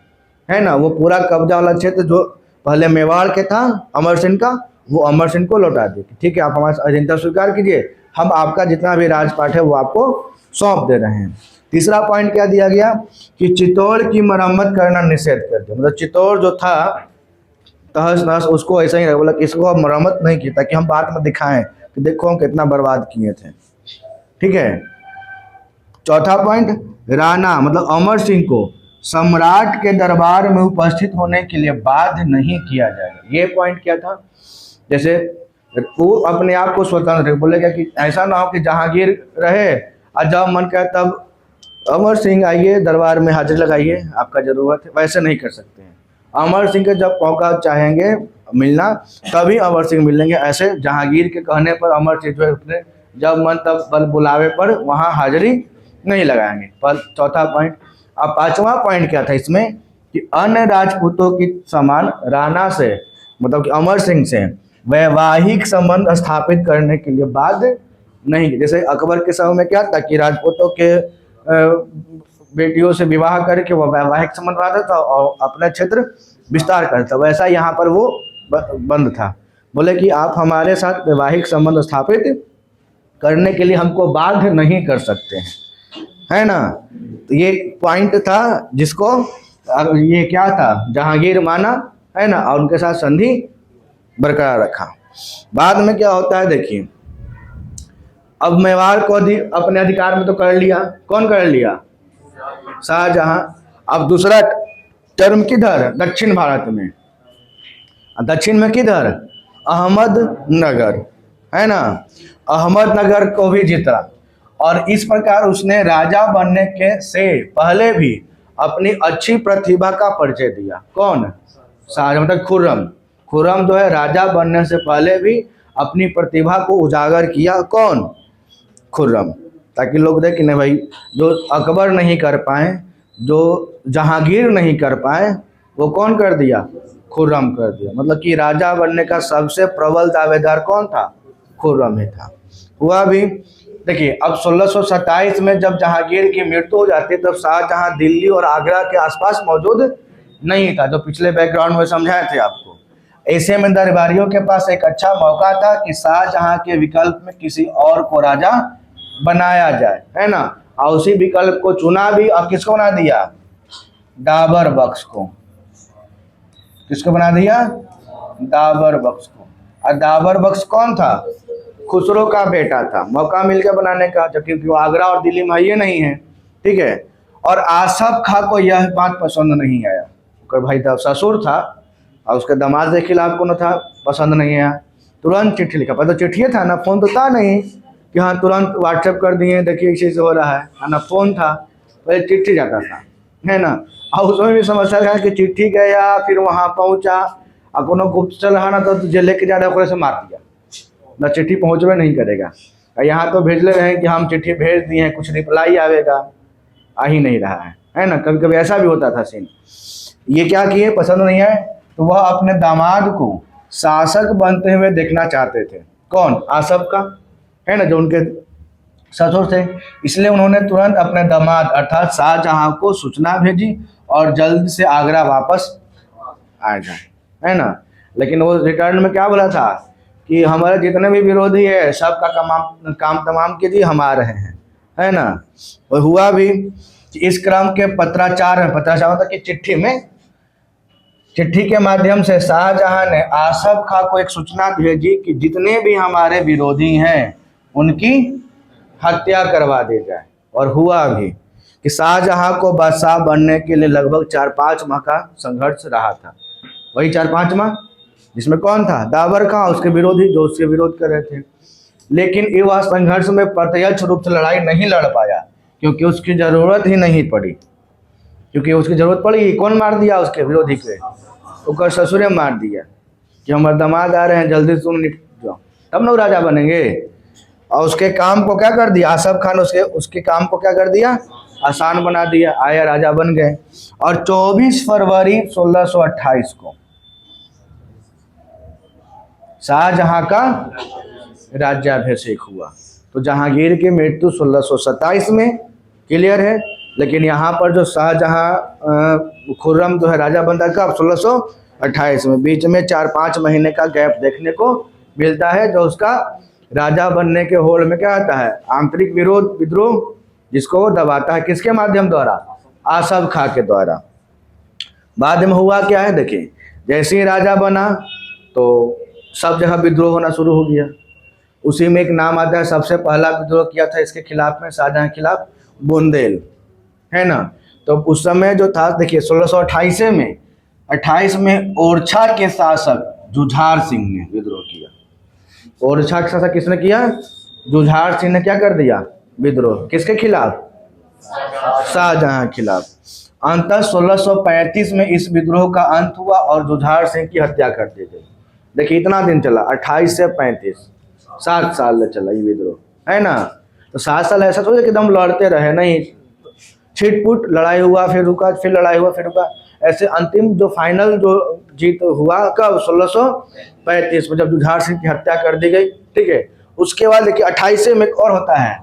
है ना। वो पूरा कब्जा वाला क्षेत्र जो पहले मेवाड़ के था अमर सिंह का, वो अमर सिंह को लौटा दी। ठीक है, आप हमारे अधीनता स्वीकार कीजिए, हम आपका जितना भी राजपाट है वो आपको सौंप दे रहे हैं। तीसरा पॉइंट क्या दिया गया कि चित्तौड़ की मरम्मत करना निषेध कर दिया। मतलब चित्तौड़ जो था तहस नहस, उसको ऐसा ही रहा। बोला कि इसको अब मरम्मत नहीं की, ताकि हम बाद में दिखाएं कि देखो हम कितना बर्बाद किए थे। ठीक है, चौथा पॉइंट, राणा मतलब अमर सिंह को सम्राट के दरबार में उपस्थित होने के लिए बाध्य नहीं किया जाएगा। ये पॉइंट क्या था? जैसे वो अपने आप को स्वतंत्र है, बोलेगा कि ऐसा ना हो कि जहांगीर रहे और जब मन करे तब अमर सिंह आइए दरबार में हाजिर लगाइए, आपका जरूरत है, वैसे नहीं कर सकते हैं। अमर सिंह के जब मौका चाहेंगे मिलना तभी अमर सिंह मिलेंगे। ऐसे जहांगीर के कहने पर अमर सिंह जो है अपने जब मन तब बल बुलावे पर वहाँ हाजिरी नहीं लगाएंगे। पर चौथा पॉइंट। अब पांचवा पॉइंट क्या था इसमें कि अन्य राजपूतों की समान राणा से मतलब कि अमर सिंह से वैवाहिक संबंध स्थापित करने के लिए बाध्य नहीं। जैसे अकबर के समय में क्या था कि राजपूतों के बेटियों से विवाह करके वो वैवाहिक संबंध बनाता था और अपना क्षेत्र विस्तार करता, वैसा यहाँ पर वो बंद था। बोले कि आप हमारे साथ वैवाहिक संबंध स्थापित करने के लिए हमको बाध्य नहीं कर सकते हैं, है ना। तो ये पॉइंट था जिसको ये क्या था जहांगीर माना, है ना, और उनके साथ संधि बरकरार रखा। बाद में क्या होता है देखिए, अब मेवाड़ को अपने अधिकार में तो कर लिया, कौन कर लिया? शाहजहां। अब दूसरा टर्म किधर? दक्षिण भारत में। दक्षिण में किधर? अहमदनगर, है ना। अहमदनगर को भी जीता और इस प्रकार उसने राजा बनने के से पहले भी अपनी अच्छी प्रतिभा का परिचय दिया। कौन? शाहजहां मतलब खुर्रम। खुर्रम जो है राजा बनने से पहले भी अपनी प्रतिभा को उजागर किया। कौन? खुर्रम। ताकि लोग देखें नहीं भाई, जो अकबर नहीं कर पाए, जो जहांगीर नहीं कर पाए, वो कौन कर दिया? खुर्रम कर दिया। मतलब कि राजा बनने का सबसे प्रबल दावेदार कौन था? खुर्रम ही था। हुआ भी। देखिए अब 1627 में जब जहांगीर की मृत्यु हो जाती है तब शाहजहां दिल्ली और आगरा के आसपास मौजूद नहीं था, जो पिछले बैकग्राउंड में समझाए थे आपको। ऐसे में दरबारियों के पास एक अच्छा मौका था कि शाहजहां के विकल्प में किसी और को राजा बनाया जाए, है ना। और उसी विकल्प को चुना भी, और किसको बना दिया? दाबर बख्श को। किसको बना दिया? दाबर बख्श को। और दाबर बख्श कौन था? खुसरो का बेटा था। मौका मिल गया बनाने का, जबकि वो आगरा और दिल्ली में ये नहीं है, ठीक है। और आसफ खां को यह बात पसंद नहीं आया। उसका भाई था, ससुर था, और उसके दामाद के खिलाफ कौन था? पसंद नहीं आया। तुरंत चिट्ठी लिखा। पहले तो चिट्ठी था ना, फोन तो था नहीं कि हाँ तुरंत व्हाट्सएप कर दिए, देखिए इसी से हो रहा है ना। फोन था, पहले चिट्ठी जाता था, है ना। और उसमें भी समस्या है कि चिट्ठी गया, फिर वहाँ पहुँचा, और कोनो गुप्तचर रहा ना तो जे लेके जा रहा है से मार दिया ना, चिट्ठी पहुँचवे नहीं करेगा। यहाँ तो भेजले रहे कि हम चिट्ठी भेज दिए हैं, कुछ रिप्लाई आवेगा, आ ही नहीं रहा है ना। कभी कभी ऐसा भी होता था सीन। ये क्या किए? पसंद नहीं है तो वह अपने दामाद को शासक बनते हुए देखना चाहते थे। कौन? आसफ का, है ना, जो उनके ससुर थे। इसलिए उन्होंने तुरंत अपने दामाद अर्थात शाहजहां को सूचना भेजी और जल्द से आगरा वापस आ जाए, है ना। लेकिन वो रिटर्न में क्या बोला था कि हमारे जितने भी विरोधी है सबका काम तमाम कीजिए, हम आ रहे हैं, है ना। और हुआ भी कि इस क्रम के पत्राचार में, पत्राचार मतलब कि चिट्ठी में, चिट्ठी के माध्यम से शाहजहां ने आसफ खां को एक सूचना भेजी कि जितने भी हमारे विरोधी हैं उनकी हत्या करवा दी जाए। और हुआ भी कि शाहजहां को बादशाह बनने के लिए लगभग 4-5 माह का संघर्ष रहा था। वही 4-5 माह जिसमें कौन था? दाबर खां, उसके विरोधी जो उसके विरोध कर रहे थे। लेकिन वह संघर्ष में प्रत्यक्ष रूप से लड़ाई नहीं लड़ पाया, क्योंकि उसकी जरूरत ही नहीं पड़ी। क्योंकि उसकी जरूरत पड़ी, कौन मार दिया? उसके विरोधी के, उसका ससुरे मार दिया कि हमारे दामाद आ रहे हैं, जल्दी तुम निकल जाओ, तब ना राजा बनेंगे। और उसके काम को क्या कर दिया? आसफ खान उसके काम को क्या कर दिया? आसान बना दिया। आया, राजा बन गए। और 24 फरवरी 1628 को शाहजहां का राज्याभिषेक हुआ। तो जहांगीर की मृत्यु 1627 में, क्लियर है। लेकिन यहाँ पर जो शाहजहां खुर्रम जो है राजा बनता है कब? 1628 में। बीच में 4-5 महीने का गैप देखने को मिलता है, जो उसका राजा बनने के होड़ में क्या आता है? आंतरिक विरोध, विद्रोह, जिसको वो दबाता है। किसके माध्यम द्वारा? आसफ खां के द्वारा। बाद में हुआ क्या है देखिए, जैसे ही राजा बना तो सब जगह विद्रोह होना शुरू हो गया। उसी में एक नाम आता है, सबसे पहला विद्रोह किया था इसके खिलाफ में, शाहजहां के खिलाफ, बुंदेल, है ना। तो उस समय जो था देखिए 1628 में ओरछा के शासक जुझार सिंह ने विद्रोह किया। ओरछा के शासक किसने किया? जुझार सिंह ने क्या कर दिया? विद्रोह। किसके खिलाफ? शाहजहां के खिलाफ। अंततः 1635 में इस विद्रोह का अंत हुआ और जुझार सिंह की हत्या कर दी गई। देखिए इतना दिन चला, 28 से 35, 7 साल चला ये विद्रोह, है ना। तो 7 साल ऐसा थोड़ा कि एकदम लड़ते रहे, नहीं, छिटपुट लड़ाई हुआ, फिर रुका, फिर लड़ाई हुआ, फिर रुका। ऐसे अंतिम जो फाइनल जो जीत हुआ कब? 1635 में, जब जुझार सिंह की हत्या कर दी गई, ठीक है। उसके बाद देखिए 28 में एक और होता है,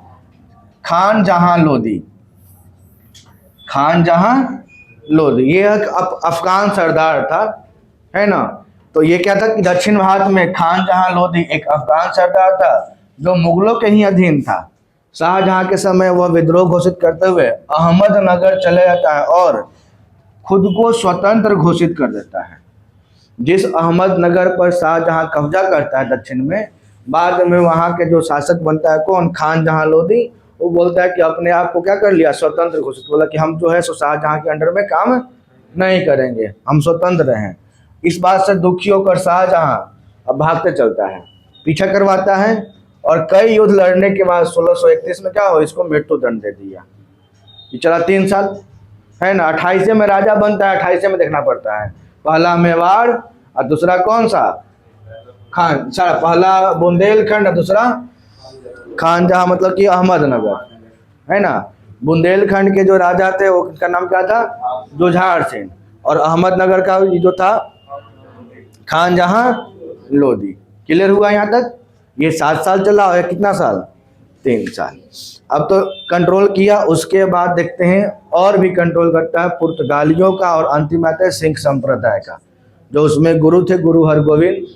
खान जहां लोदी। खान जहां लोदी ये एक अफगान सरदार था, है ना। तो ये क्या था कि दक्षिण भारत में खान जहां लोदी एक अफगान सरदार था जो मुगलों के ही अधीन था। शाहजहां के समय वह विद्रोह घोषित करते हुए अहमदनगर चले जाता है और खुद को स्वतंत्र घोषित कर देता है। जिस अहमदनगर पर शाहजहां कब्जा करता है दक्षिण में, बाद में वहाँ के जो शासक बनता है कौन? खान जहां लोदी। वो बोलता है कि अपने आप को क्या कर लिया? स्वतंत्र घोषित। बोला कि हम जो है सो शाहजहां के अंडर में काम नहीं करेंगे, हम स्वतंत्र हैं। इस बात से दुखी होकर शाहजहां अब भागते चलता है, पीछा करवाता है, और कई युद्ध लड़ने के बाद 1631 में क्या हो? इसको मृत्युदंड दे दिया। ये चला 3 साल, है ना। 28 में राजा बनता है, 28 में देखना पड़ता है। पहला मेवाड़ और दूसरा कौन सा, खान शाह, पहला बुंदेलखंड, दूसरा खानजहां मतलब कि अहमदनगर, है ना। बुंदेलखंड के जो राजा थे वो उनका नाम क्या था, जुझार सिंह, और अहमदनगर का जो था खानजहां लोधी। क्लियर हुआ यहाँ तक। ये 7 साल चला है, कितना साल, 3 साल। अब तो कंट्रोल किया, उसके बाद देखते हैं और भी कंट्रोल करता है पुर्तगालियों का, और अंतिम आता है सिंह संप्रदाय का, जो उसमें गुरु थे गुरु हरगोविंद,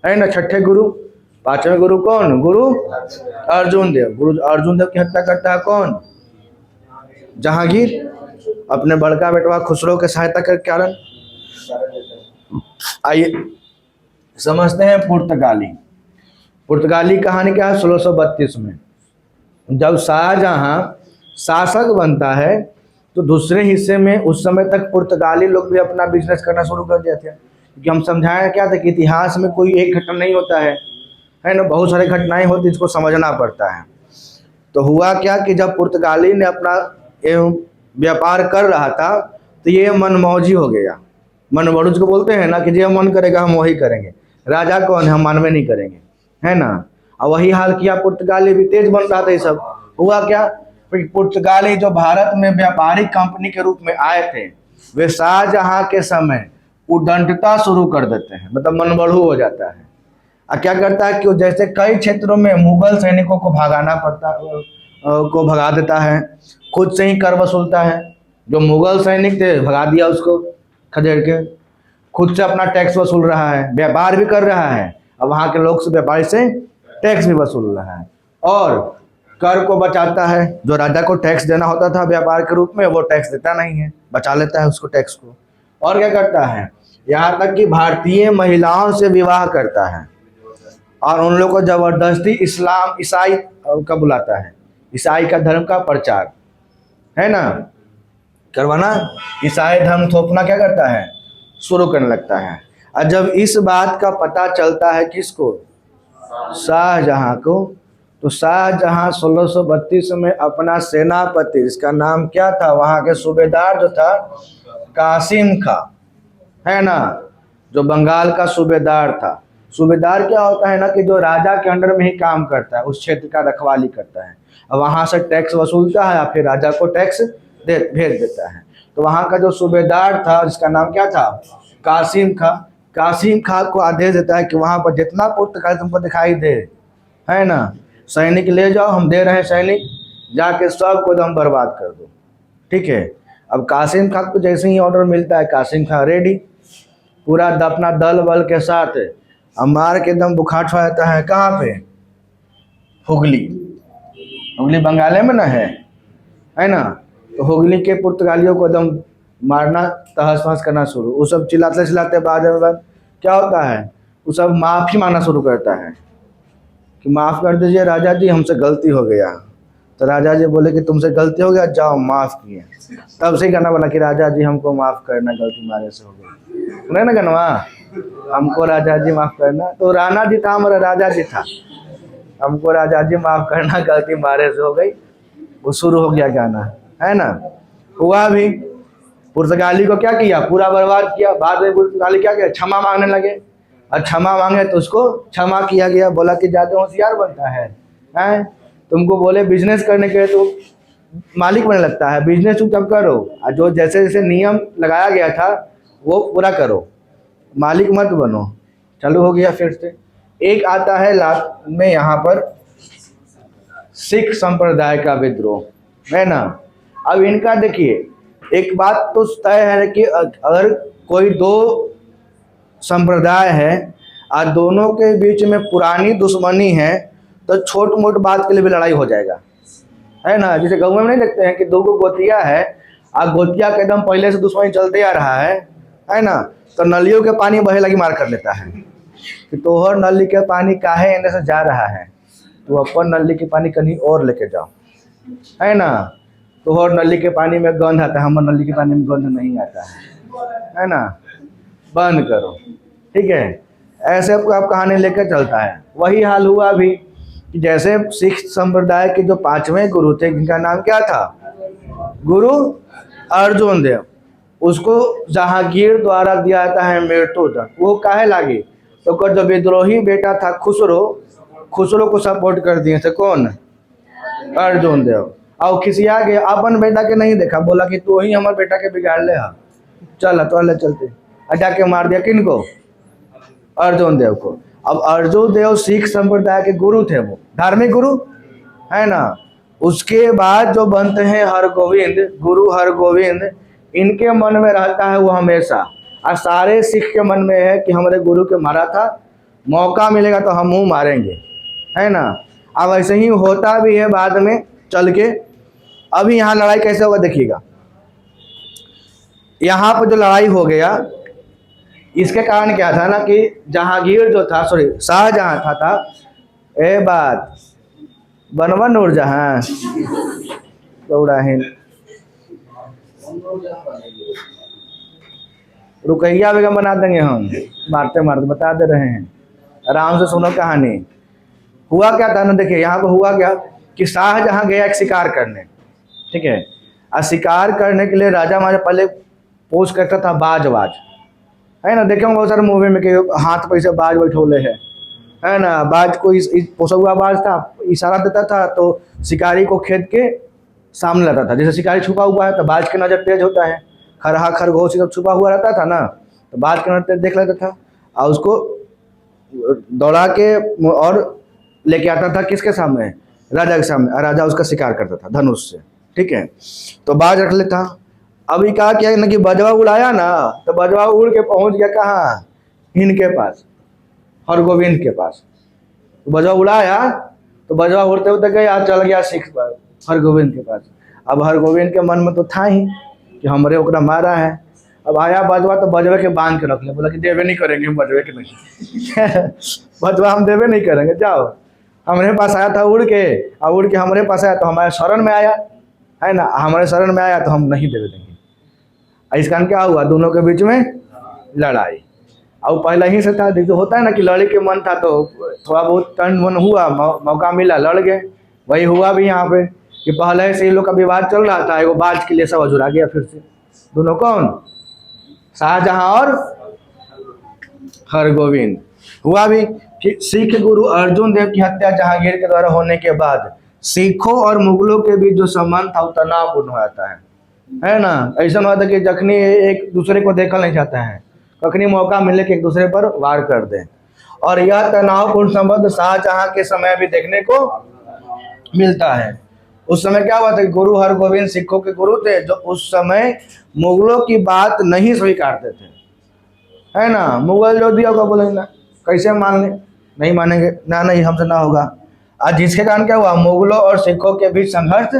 है ना, छठे गुरु। 5वें गुरु कौन, गुरु अर्जुन देव। गुरु अर्जुन देव की हत्या करता है कौन, जहांगीर, अपने बड़का बेटवा खुसरो के सहायता के कारण। आइए समझते हैं पुर्तगाली। पुर्तगाली कहानी क्या है, 1632 में जब शाहजहां शासक बनता है तो दूसरे हिस्से में उस समय तक पुर्तगाली लोग भी अपना बिजनेस करना शुरू कर दिए थे। क्योंकि हम समझाया क्या था कि इतिहास में कोई एक घटना नहीं होता है ना, बहुत सारी घटनाएं होती, इसको समझना पड़ता है। तो हुआ क्या कि जब पुर्तगाली ने अपना व्यापार कर रहा था तो ये मनमौजी हो गया। मनमौज को बोलते हैं ना कि जो मन करेगा हम वही करेंगे, राजा कौन है, हम मानवे नहीं करेंगे, है ना। और वही हाल किया, पुर्तगाली भी तेज बन रहा था। ये सब हुआ क्या, पुर्तगाली जो भारत में व्यापारिक कंपनी के रूप में आए थे, वे शाहजहां के समय उदंडता शुरू कर देते हैं, मतलब मनबढ़ू हो जाता है। और क्या करता है कि जैसे कई क्षेत्रों में मुगल सैनिकों को भगाना पड़ता को भगा देता है, खुद से ही कर वसूलता है। जो मुगल सैनिक थे भगा दिया उसको खदेड़ के, खुद से अपना टैक्स वसूल रहा है, व्यापार भी कर रहा है, और वहाँ के लोग से व्यापारी से टैक्स भी वसूल रहा है, और कर को बचाता है। जो राजा को टैक्स देना होता था व्यापार के रूप में, वो टैक्स देता नहीं है, बचा लेता है उसको टैक्स को। और क्या करता है, यहाँ तक कि भारतीय महिलाओं से विवाह करता है, और उन लोगों को जबरदस्ती इस्लाम ईसाई का बुलाता है, ईसाई का धर्म का प्रचार, है ना, करवाना, ईसाई धर्म थोपना क्या करता है, शुरू करने लगता है। और जब इस बात का पता चलता है किसको, शाहजहां को, तो शाहजहां 1632 में अपना सेनापति, जिसका नाम क्या था, वहाँ के सूबेदार जो था कासिम खां, है ना, जो बंगाल का सूबेदार था। सूबेदार क्या होता है ना कि जो राजा के अंडर में ही काम करता है, उस क्षेत्र का रखवाली करता है, और वहाँ से टैक्स वसूलता है, फिर राजा को टैक्स भेज देता है। तो वहाँ का जो सूबेदार था, जिसका नाम क्या था, कासिम खां, कासिम खां को आदेश देता है कि वहाँ पर जितना पुर्तगाली तुमको दिखाई दे, है ना, सैनिक ले जाओ, हम दे रहे हैं सैनिक, जाके सबको एकदम बर्बाद कर दो, ठीक है। अब कासिम खां को जैसे ही ऑर्डर मिलता है, कासिम खां रेडी, पूरा अपना दल बल के साथ अब मार के एकदम बुखार छा जाता है। कहाँ पे, हुगली, हुगली बंगाल में ना है ना। तो हुगली के पुर्तगालियों को एकदम मारना, तहस नहस करना शुरू। वो सब चिल्लाते चिल्लाते बाद में क्या होता है, वो सब माफ़ी मांगना शुरू करता है कि माफ़ कर दीजिए राजा जी, हमसे गलती हो गया। तो राजा जी बोले कि तुमसे गलती हो गया, जाओ माफ़ किए। तब से ही गाना बना कि राजा जी हमको माफ़ करना, गलती मारे से हो गई, सुने ना गनवा, हमको राजा जी माफ़ करना। तो राणा जी था, हमारा राजा जी था, हमको राजा जी माफ़ करना, गलती मारे से हो गई, वो शुरू हो गया गाना, है ना। हुआ भी, पुर्तगाली को क्या किया, पूरा बर्बाद किया। बाद में पुर्तगाली क्या किया, क्षमा मांगने लगे, और क्षमा मांगे तो उसको क्षमा किया गया। बोला कि ज़्यादा होशियार बनता है, तुमको बोले बिजनेस करने के तो मालिक बनने लगता है, बिजनेस तुम जब करो, और जो जैसे जैसे नियम लगाया गया था वो पूरा करो, मालिक मत बनो। चालू हो गया फिर से। एक आता है लास्ट में यहाँ पर सिख संप्रदाय का विद्रोह, है ना। अब इनका देखिए, एक बात तो तय है कि अगर कोई दो संप्रदाय है और दोनों के बीच में पुरानी दुश्मनी है तो छोट मोट बात के लिए भी लड़ाई हो जाएगा, है ना। जैसे गाँव में नहीं देखते हैं कि दो गो गोतिया है और गोतिया के एकदम पहले से दुश्मनी चलते आ रहा है ना, तो नलियों के पानी बहे लगी मार कर लेता है कि तोहर नली के पानी काहे एने से जा रहा है, तो अपन नली के पानी कहीं और लेके जाओ, है ना। तोहर नली के पानी में गंध आता है, हमारे नली के पानी में गंध नहीं आता है ना, बंद करो, ठीक है। ऐसे आप कहानी लेकर चलता है। वही हाल हुआ भी कि जैसे सिख संप्रदाय के जो 5वें गुरु थे, जिनका नाम क्या था, गुरु अर्जुन देव, उसको जहांगीर द्वारा दिया जाता है मृत्यु दंड। वो काहे लागी? तो कर जो विद्रोही बेटा था खुसरो को सपोर्ट कर दिए थे कौन? अर्जुन देव। और खिसिया के अपन बेटा के नहीं देखा, बोला कि तू ही हमारे बेटा के बिगाड़ ले, हाँ चल तो ले चलते, जाके मार दिया किनको? अर्जुन देव को। अब अर्जुन देव सिख संप्रदाय के गुरु थे, वो धार्मिक गुरु है ना। उसके बाद जो बनते हैं हरगोविंद, गुरु हरगोविंद, इनके मन में रहता है वो हमेशा, और सारे सिख के मन में है कि हमारे गुरु के मारा था, मौका मिलेगा तो हम मुँह मारेंगे, है ना। अब ऐसे ही होता भी है बाद में चल के। अभी यहाँ लड़ाई कैसे होगा देखिएगा। यहाँ पर जो लड़ाई हो गया, इसके कारण क्या था ना कि जहांगीर जो था, सॉरी शाहजहां था ए बात बनवन नूरजहां रुकैया बेगम बना देंगे हम, मारते मारते बता दे रहे हैं, आराम से सुनो कहानी। हुआ क्या था ना, देखिए यहाँ पर हुआ क्या कि शाहजहां गया एक शिकार करने, ठीक है। और शिकार करने के लिए राजा हमारे पहले पोस्ट करता था बाज, है ना, देखे बहुत सारे मूवी में कि हाथ पे से बाज बैठोले है ना। बाज को पोसा हुआ बाज था, इशारा देता था तो शिकारी को खेत के सामने लाता था। जैसे शिकारी छुपा हुआ है तो बाज की नज़र तेज होता है, खरहा खरगोश सब छुपा हुआ रहता था ना, तो बाज की नज़र तेज देख लेता था और उसको दौड़ा के और लेके आता था किसके सामने? राजा के सामने, और राजा उसका शिकार करता था धनुष से, ठीक है। तो बाज रख लेता। अभी कहा क्या ना कि बजवा उड़ाया ना, तो बजवा उड़ के पहुंच गया कहाँ? इनके पास, हरगोविंद के पास। तो बजवा उड़ाया तो बजवा उड़ते उड़ते गया, चल गया सिख पर हरगोविंद के पास। अब हरगोविंद के मन में तो था ही कि हमरे ओकरा मारा है। अब आया बजवा तो बजवे के बांध के रख ले, बोला कि देवे नहीं करेंगे हम बजवे के नहीं बजवा हम देवे नहीं करेंगे, जाओ। हमारे पास आया था उड़ के, और उड़ के हमारे पास आया तो हमारे शरण में आया, है ना, हमारे शरण में आया तो हम नहीं देवे देंगे। इस कारण क्या हुआ? दोनों के बीच में लड़ाई। और पहले ही से था, जो होता है ना कि लड़े के मन था तो थोड़ा बहुत टर्न वन हुआ, मौका मिला, लड़ गए। वही हुआ भी यहाँ पे कि पहले से ही लोग का विवाद चल रहा था, एगो बाज के लिए सब अजुरा गया फिर से। दोनों कौन? शाहजहां और हरगोविंद। हुआ भी कि सिख गुरु अर्जुन देव की हत्या जहांगीर के द्वारा होने के बाद सिखों और मुगलों के बीच जो संबंध था वो तनावपूर्ण हो जाता है ना। ऐसा हुआ था कि जखनी एक दूसरे को देखा नहीं चाहता है, कखनी मौका मिले कि एक दूसरे पर वार कर दें। और यह तनावपूर्ण संबंध शाहजहां के समय भी देखने को मिलता है। उस समय क्या हुआ था कि गुरु हरगोविंद सिखों के गुरु थे, जो उस समय मुगलों की बात नहीं स्वीकारते थे, है ना। मुगल जो दिया होगा बोले ना, कैसे मान ले, नहीं मानेंगे ना, नहीं हमसे ना होगा। आज जिसके कारण क्या हुआ, मुगलों और सिखों के बीच संघर्ष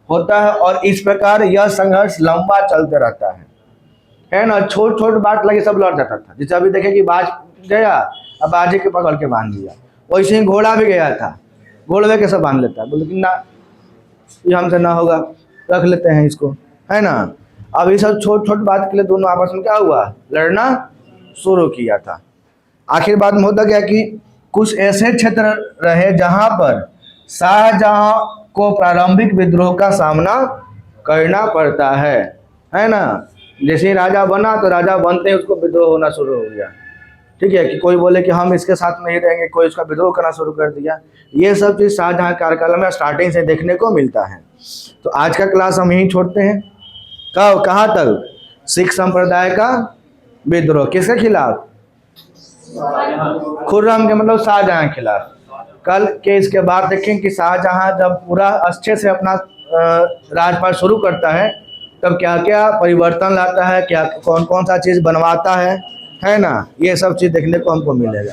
होता है, और इस प्रकार यह संघर्ष लंबा चलते रहता है ना। छोट छोट बात लगे सब लड़ जाता था। जैसे अभी देखे कि बाज गया, अब बाजे के पकड़ के बांध दिया, वैसे ही घोड़ा भी गया था, घोड़वे के सब बांध लेता है, बोले कि ना ये हमसे ना होगा, रख लेते हैं इसको, है ना। अब ये सब छोट छोट बात के लिए दोनों आपस में क्या हुआ, लड़ना शुरू किया था। आखिर बाद में होता क्या कि कुछ ऐसे क्षेत्र रहे जहां पर शाहजहां को प्रारंभिक विद्रोह का सामना करना पड़ता है ना। जैसे ही राजा बना तो राजा बनते ही उसको विद्रोह होना शुरू हो गया, ठीक है, कि कोई बोले कि हम इसके साथ नहीं रहेंगे, कोई उसका विद्रोह करना शुरू कर दिया। ये सब चीज़ शाहजहां कार्यकाल में स्टार्टिंग से देखने को मिलता है। तो आज का क्लास हम यहीं छोड़ते हैं। कहाँ तक? सिख संप्रदाय का विद्रोह किसके खिलाफ? खुर्रम के मतलब शाहजहां के खिलाफ। कल के इसके बाद देखें कि शाहजहां जब पूरा अच्छे से अपना राजपाट शुरू करता है तब क्या क्या परिवर्तन लाता है, क्या कौन कौन सा चीज़ बनवाता है ना। ये सब चीज़ देखने को हमको मिलेगा।